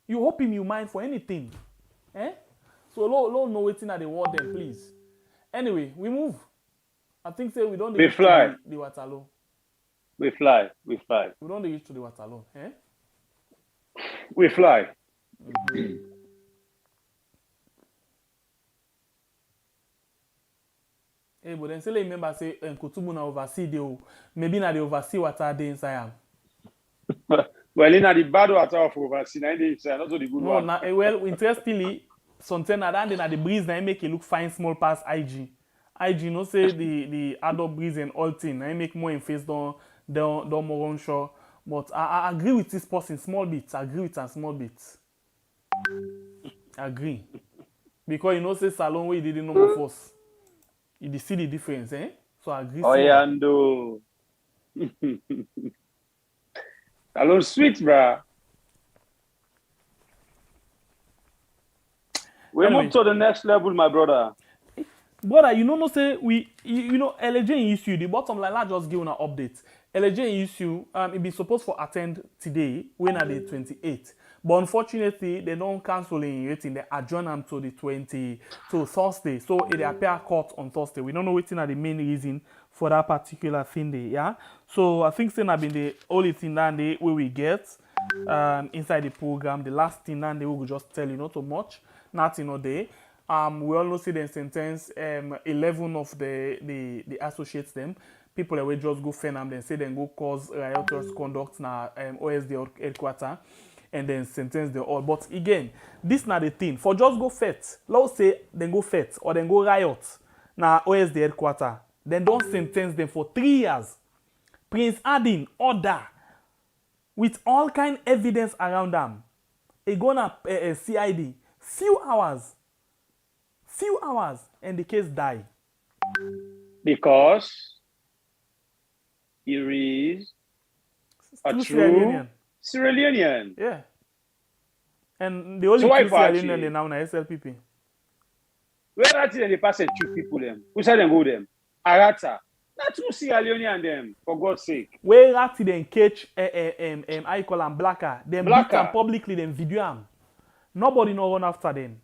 You hope him you mind for anything. So low no waiting at the word then please. Anyway, we move. I think say we don't reach to the Waterloo. We fly. We don't reach to the Waterloo. We fly. Hey, but then say remember say Kotubu na oversee the maybe na the oversee water day inside am. Well, in the bad water of oversee, na inside, not the good one. No, well, interestingly, something na that na the breeze na make it look fine small past IG. IG no say the adult breeze and all thing. I make more in face down more onshore. But I agree with this person small bit. I agree with a small bit. Agree. Because you know say Salone where you didn't know more force. You see the difference, So I agree. Oh yeah, no. Salone sweet, bruh. We move to the next level, my brother. Brother, you know say you know LJ issue. The bottom line, let's just give an update. LJ issue, it be supposed to attend today, when are the 28th. But unfortunately, they don't cancel it. They adjourn them to the to Thursday. So it appear court on Thursday. We don't know what are the main reason for that particular thing there. Yeah. So I think it's been the only thing that day we get inside the program. The last thing that they will just tell you not so much, nothing all day. We all know see them sentence 11 of the associates them. People that will just go fend them, then say then go cause riotous conduct na OSD headquarters and then sentence them all. But again, this not the thing. For just go fet, let's say then go fet or then go riot na OSD headquarters. Then don't sentence them for 3 years. Prince Adin order with all kind evidence around them. It gonna CID few hours, and the case die. Because he is a true Sierra Leonean. Yeah. And the only so true Sierra Leonean they now na SLPP. Where are they pass two people them? Who said them go them? Arata. Not true Sierra Leonean them, for God's sake. Where are they catch I call them Blacker. Them beat them publicly, them video them. Nobody no run after them.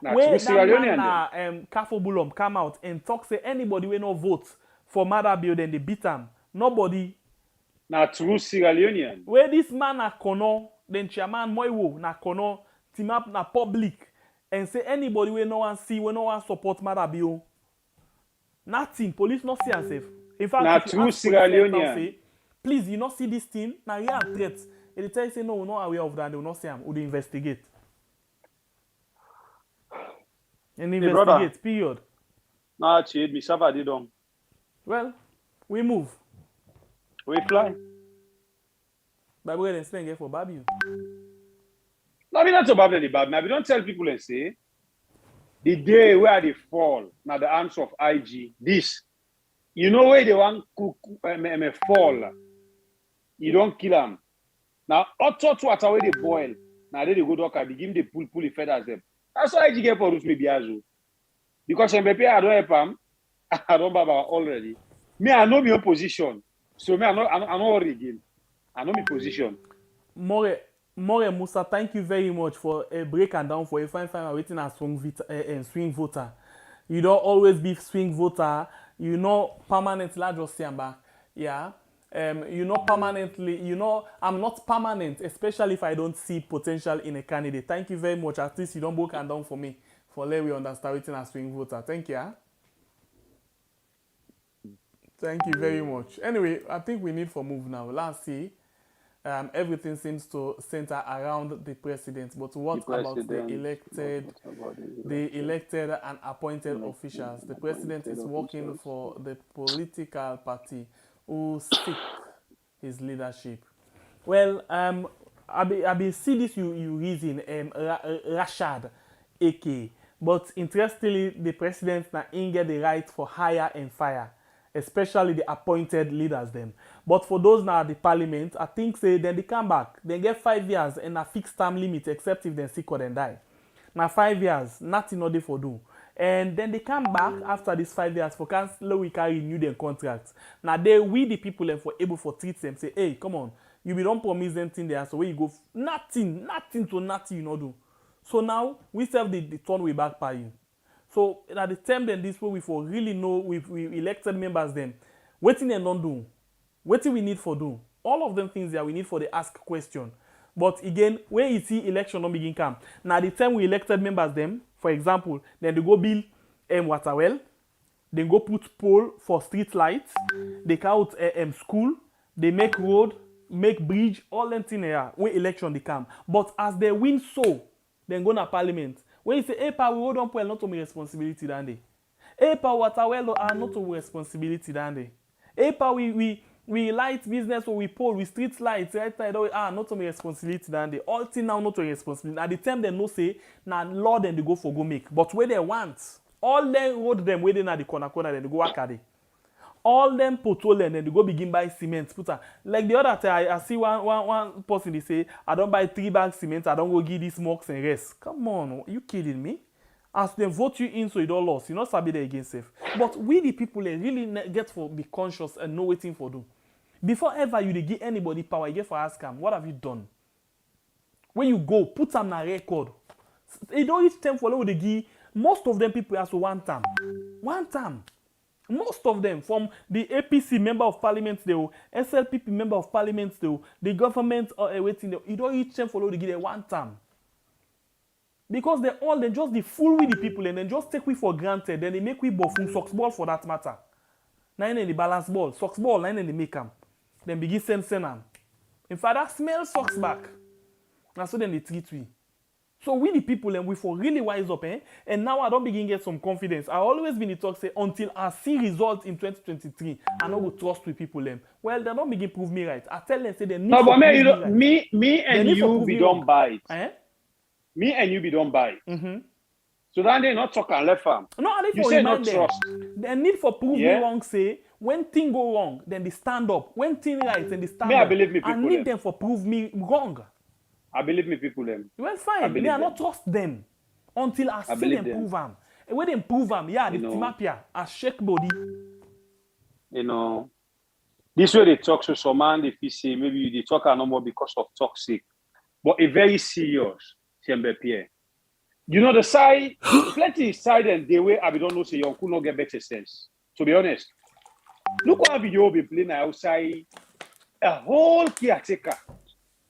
Where that man Kafo Bulom come out and talk say anybody will no vote for Mother Bill, then they beat him. Nobody. Na true Sierra Leonean. Where this man na kono, then chairman Moiwo na kono, team up na public and say anybody will no one see, will no one support Mother Bill. Nothing. Police not see herself. In fact, na true Sierra Leonean. Say, please, you not see this thing. Na real threat. And they tell you say no, we're not aware of that. They will not see him. Will they investigate? And investigate, brother, period. Nah, me somebody don't. Well, we move. We fly. By the way, then spend for Babu. No, I mean not about the bad. Now we don't tell people and say the day where they fall, now the answer of IG, this. You know where they want to fall. You don't kill them. Now, auto to what way they boil. Now they go dock, begin they pull the feathers them. That's why IG get for Rus maybe as well. Because Mbappe, I don't help him. I don't baba already. Me, I know my position. So me, I know again. I know my position. More Musa, thank you very much for a break and down for a fine waiting as swing voter. You don't always be swing voter. You know permanent large or back. Yeah. You know permanently. You know I'm not permanent, especially if I don't see potential in a candidate. Thank you very much. At least you don't break and down for me. For let we understand waiting as swing voter. Thank you. Thank you very much. Anyway, I think we need for move now. Let's see. Everything seems to center around the president, but what about the elected and appointed officials? The president is working for the political party who seek his leadership. Well, I be see this you reason Rashad AK, but interestingly, the president now get the right for hire and fire, especially the appointed leaders them. But for those now at the parliament, I think say then they come back, they get 5 years and a fixed term limit except if they sick or then die. Now 5 years, nothing no they for do. And then they come back after these 5 years for cancel we can renew their contracts. Now we the people and for able for treat them say, hey, come on, you be don't promise them thing there, so where you go nothing to nothing you know do. So now we serve the turn way back by you. So at the time then this way we for really know we elected members them, waiting and don't do. What do we need for do? All of them things that we need for the ask question. But again, when you see election don't begin come. Now the time we elected members them, for example, then they go build water well, they go put pole for street lights, they count school, they make road, make bridge, all them things here when election they come. But as they win so, then go to parliament. When you say, hey, pa, we hold on well, not to my responsibility that day. Hey, pa, water well are not to responsibility that day. Hey, pa, we light business or we pole, we street lights, right? Not to my responsibility that day. All thing now not to responsibility. At the time they no say, now law then they go for go make. But where they want, all them road them where they na the corner then they go work at it. All them potole then they go begin buy cement. Put like the other time I see one person they say, I don't buy 3 bags cement, I don't go give these smokes and rest. Come on, are you kidding me? As they vote you in so you don't lose, you not sabi there against safe. But we the people they really get for be conscious and know waiting for do. Before ever you dey give anybody power, you get for ask them, what have you done? When you go, put them on record. It don't each time follow the give. Most of them people ask for 1 term. 1 term. Most of them, from the APC member of parliament, SLPP member of parliament, the government waiting, you don't each time follow the give 1 term. Because they just the fool with the people and then just take we for granted. Then they make we bofun socks ball for that matter. Now in the balance ball, socks ball, now in the make them. Then begin send them. In fact, that smell socks back. And so then they treat we. So we the people and we for really wise up, and now I don't begin get some confidence. I always been in talk say until I see results in 2023, I don't go trust with people them. Well, they don't begin prove me right. I tell them say they need no, but me, right. me and you we don't buy it. Me and you be don't buy it. Mm-hmm. So then they not talk and left farm. No, I need you for say remind not them. trust. They need for prove me wrong. Say when thing go wrong, then they stand up. When thing right, then they stand me, up. I believe me people. I need them for prove me wrong. I believe me people them. Well, fine. Me I not trust them until I see them prove them. And when they prove them, yeah, the timapia, I shake body. You know, this way they talk to some man, they say maybe they talk no more because of toxic, but a very serious. Pierre. You know the side, plenty side and the way I don't know say you could not get better sense. To be honest, look what video be playing outside. A whole caretaker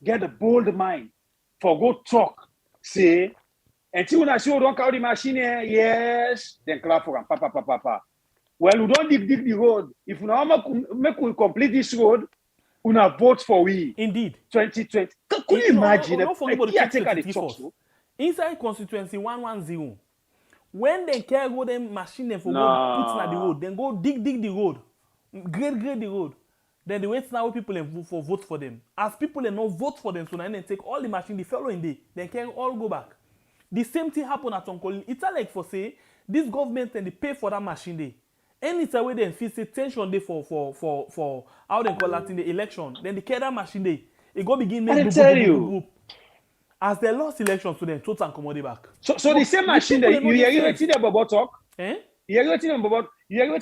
get a bold mind for go talk, say, until when I see you don't carry the machine here, yes, then clap for him, papa. Well, we don't dig the road. If we make we complete this road, we not vote for we. Indeed. 2020. Could you imagine don't forget about the caretaker they talk so? Inside constituency 110, when they carry them machine them for go put in the road, then go dig the road, grade the road. Then they wait now people and vote for them. As people and not vote for them, so now they take all the machine the following day, then can all go back. The same thing happen at Tonkolili. It's like for say this government and they pay for that machine day. Anytime where they feel say tension day for how they call that in the election, then they carry that machine day. It go begin make group. As they lost election, so then total and commodity back. So the same machine that you hear waiting them about talk. Eh? You hear waiting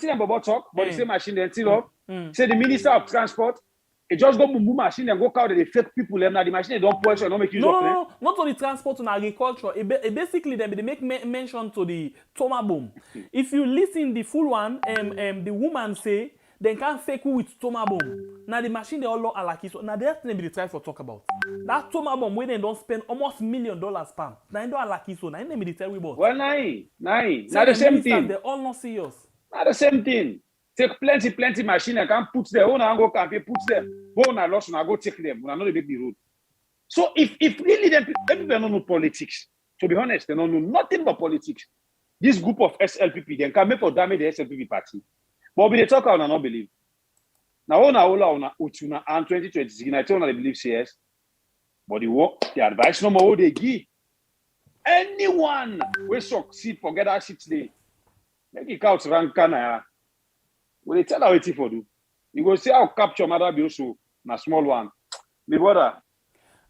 them about talk, but the same machine they still up. Say the Minister of Transport, it just go boom machine and go out the fake people them. Now the machine they don't push and don't make use of. No, not only transport and agriculture. Basically, they make mention to the Toma boom. If you listen the full one, the woman say they can't fake with Toma bomb. Now the machine they all look alaki. So now that's the try for talk about. That Toma bomb where they don't spend almost $1 million per. Now they don't alaki so. Now they be tell we about. Well, nine. Now the same thing. They all not serious. Now the same thing. Take plenty machine and can put them. One and go campaign, put them. Go on a loss and I go take them. When I know they make the road. So if really them people don't know politics, to be honest, they don't know nothing about politics. This group of SLPP, they can make for damage the SLPP party. But we talk out and not believe. Now on Utuna and 2020, I tell them they believe CS. But the advice no more they give. Anyone will succeed forget that shit today. Make it count rank kana. When they tell how it's for do, you go see how capture mother be also na small one. My brother.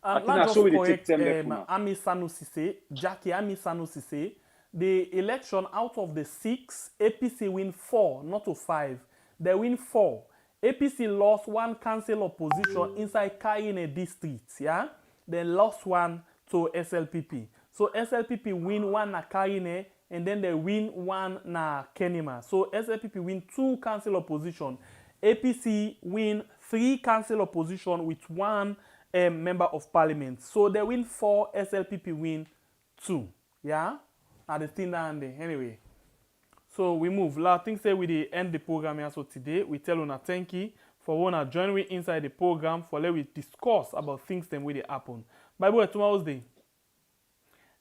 Let's just correct Ami Sanusi say, Jackie Ami Sanusi say, the election out of the 6, APC win 4, not to 5. They win 4. APC lost 1 council opposition inside Karene district, yeah? They lost 1 to SLPP. So SLPP win 1 na Karene, and then they win 1 na Kenema. So SLPP win 2 council opposition. APC win 3 council opposition with 1 member of parliament. So they win 4, SLPP win 2. Yeah? Now the thing down there. Anyway. So we move. I think say we end the program here. So today we tell una thank you for wanna join me inside the program for let we discuss about things them where they happen. By the way, tomorrow's day.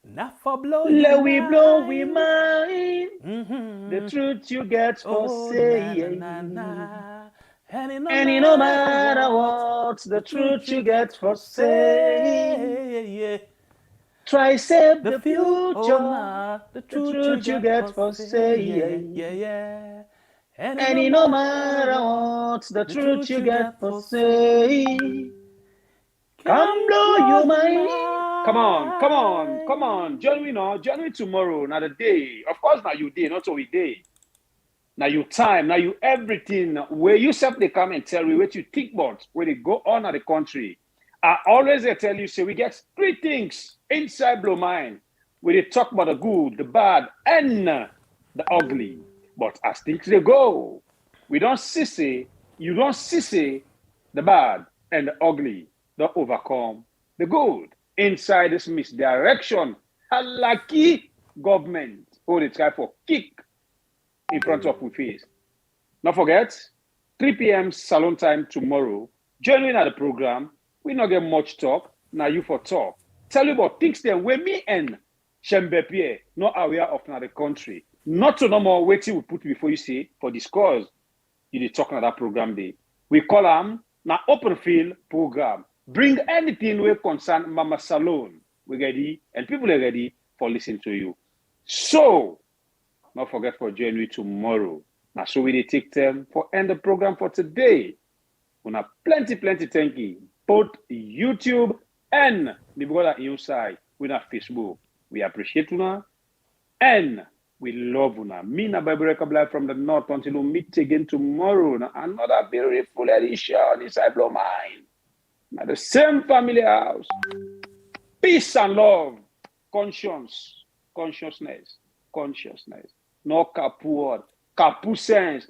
Not for blow. Let we blow we mind. The truth you get for saying. And no matter what, the truth you get for saying. Try save the future. The truth you get for saying. And no matter what, the truth you get for saying. Come blow your mind. Come on. Join me now. Join me tomorrow. Now the day. Of course, now you day, not only day. Now you time, now you everything. Where you self they come and tell me what you think about when they go on at the country. I always tell you, say we get 3 things inside blow mind. Where they talk about the good, the bad, and the ugly. But as things they go, we don't see you don't see the bad and the ugly. Don't overcome the good. Inside this misdirection, a lucky government, they try for kick in front of we face. Not forget, 3 p.m. Salone time tomorrow. Join me at the program. We not get much talk. Now you for talk. Tell you about things that when me and Shembepie not aware of now the country. Not to no more waiting we put before you say for discourse. You dey talk on that program day. We call them now open field program. Bring anything we concern Mama Salone. We ready and people are ready for listening to you. So, not forget for January tomorrow. Now, so we take time for end the program for today. We have plenty thank you. Both YouTube and the brother inside. We have Facebook. We appreciate you and we love you. Me na Bible Record from the North until we meet again tomorrow. Now, another beautiful edition inside Blow Mind. Now the same family house. Peace and love. Consciousness. No kapu sense.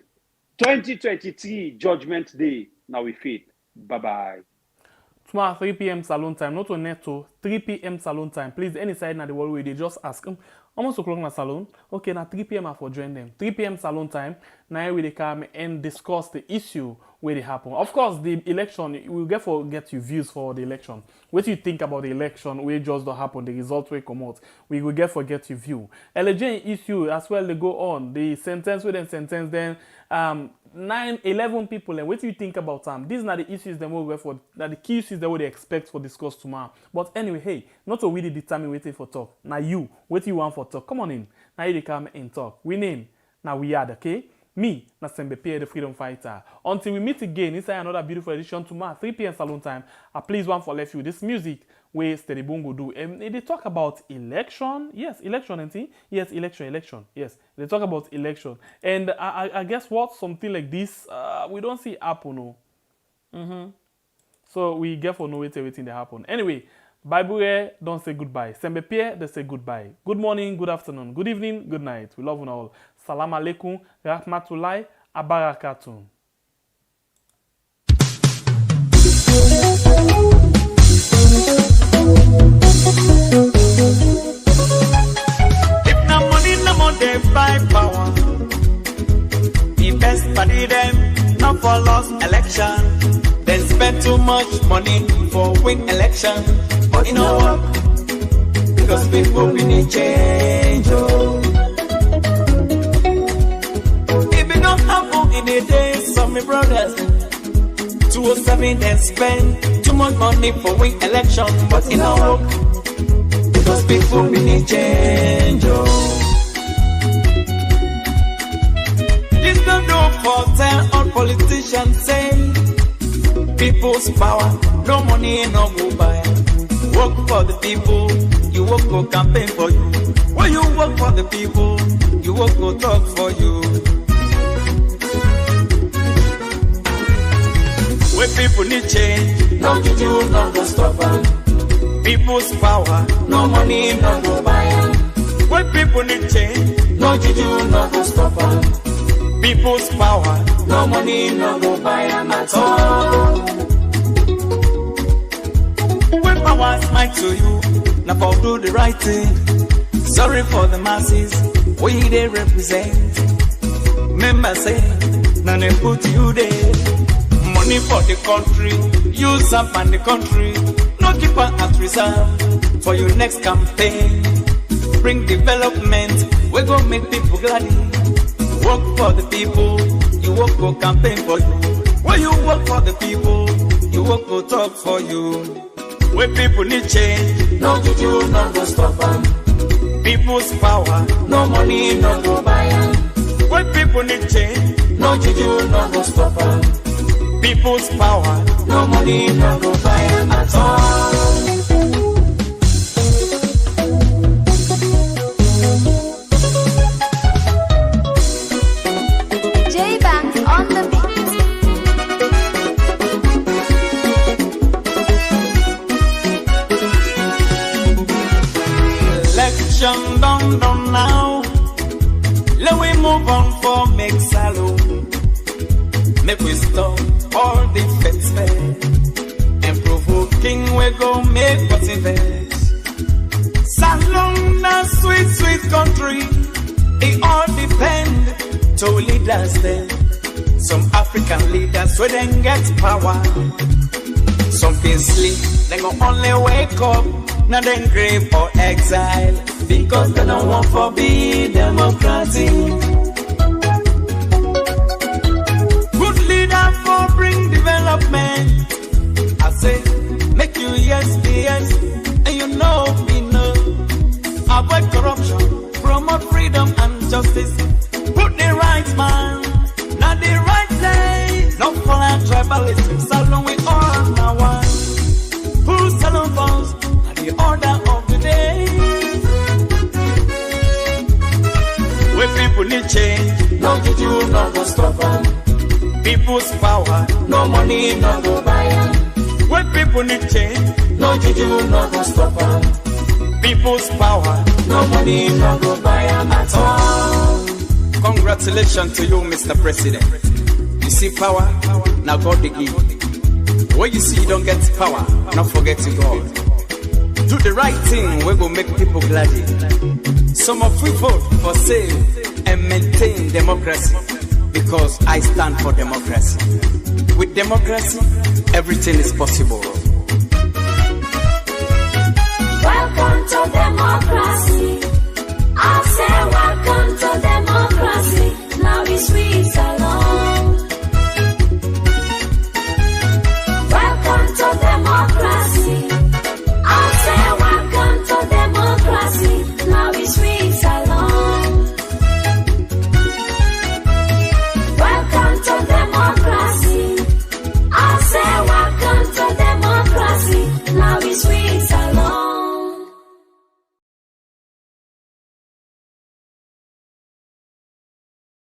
2023 Judgment Day. Now we fit. Bye-bye. Tomorrow 3 p.m. Salone time. Not on Neto. 3 p.m. Salone time. Please, any side na the world where they just ask them. Almost o'clock na Salone. Okay, now 3 p.m. for join them. 3 p.m. Salone time. Now we they come and discuss the issue where they happen. Of course, the election, we will get your views for the election. What do you think about the election? Where just don't happen, the results will come out. We will get your view. Election issue as well, they go on. The sentence with them sentence, then 11 people, and what do you think about them? These are the issues that we go for, that the key issues that we expect for discuss tomorrow. But anyway, hey, not to really determine waiting for talk. Now you, what you want for talk? Come on in. Now you come and talk. We name. Now we are, okay? Me, na Slpp, the freedom fighter. Until we meet again inside another beautiful edition tomorrow, 3 p.m. Salone time. Please one for left you. This music where Steady Bongo do. They talk about election. Yes, election, and yes, election. Yes, they talk about election. And I guess what? Something like this, we don't see happen, no. So we get for no everything that happen. Anyway, Bible don't say goodbye. Slpp, they say goodbye. Good morning, good afternoon, good evening, good night. We love you all. Salam alaikum, rahmatullahi, abarakatuh. If no money, no more they buy power. The best party them, not for lost election. Then spend too much money for win election. But you know what? Because people we need change. Oh. If it don't happen in a day, some me brothers 207 then spend too much money for win election. But you know what? Because people we need change. Oh. This don't do for tell all politicians say people's power, no money, no go buy. Work for the people, you work for campaign for you. When you work for the people, you work for talk for you. When people need change, no juju, no go stop them. People's power, no money, no go buy them. When people need change, no juju, no go stop them. People's power, no money, no go buy them at all. When power smite to you, now for do the right thing. Sorry for the masses, we they represent. Member say, now they put you there. Money for the country, use up on the country. No keep on at reserve for your next campaign. Bring development, we gon' make people glad. Work for the people, you work for campaign for you. When you work for the people, you work for talk for you. When people need change, no juju, no go stop them. People's power, no money, no go buy them. When people need change, no juju, no go stop them. People's power, no money, no go buy them at all. Done now. Let we move on for make Salone. Make we stop all the fence fair. And provoking we go make what's in there. Salone, a sweet, sweet country. They all depend to leaders there. Some African leaders where they get power. Some can sleep, they go only wake up. Now then grave or exile. Because they don't want to be democracy. Good leader for bring development. I say, make you yes be yes, and you know we know. Avoid corruption, promote freedom and justice. Put the right man, not the right place. No follow tribalism, Salone we all now one. Who Salone falls, and the order of the day. When people need change, no juju, no go stop them. People's power, no money, no go buy them. When people need change, no juju, no go stop them. People's power, no money, no go buy them at all. Congratulations to you, Mr. President. You see power, now God the give. When you see you don't get power, not forget to God. Do the right thing, we go make people glad. Some of we vote for save and maintain democracy because I stand for democracy. With democracy, everything is possible. Welcome to democracy. I say welcome to democracy. Now it's sweet Salone. democracy. Now we sweet.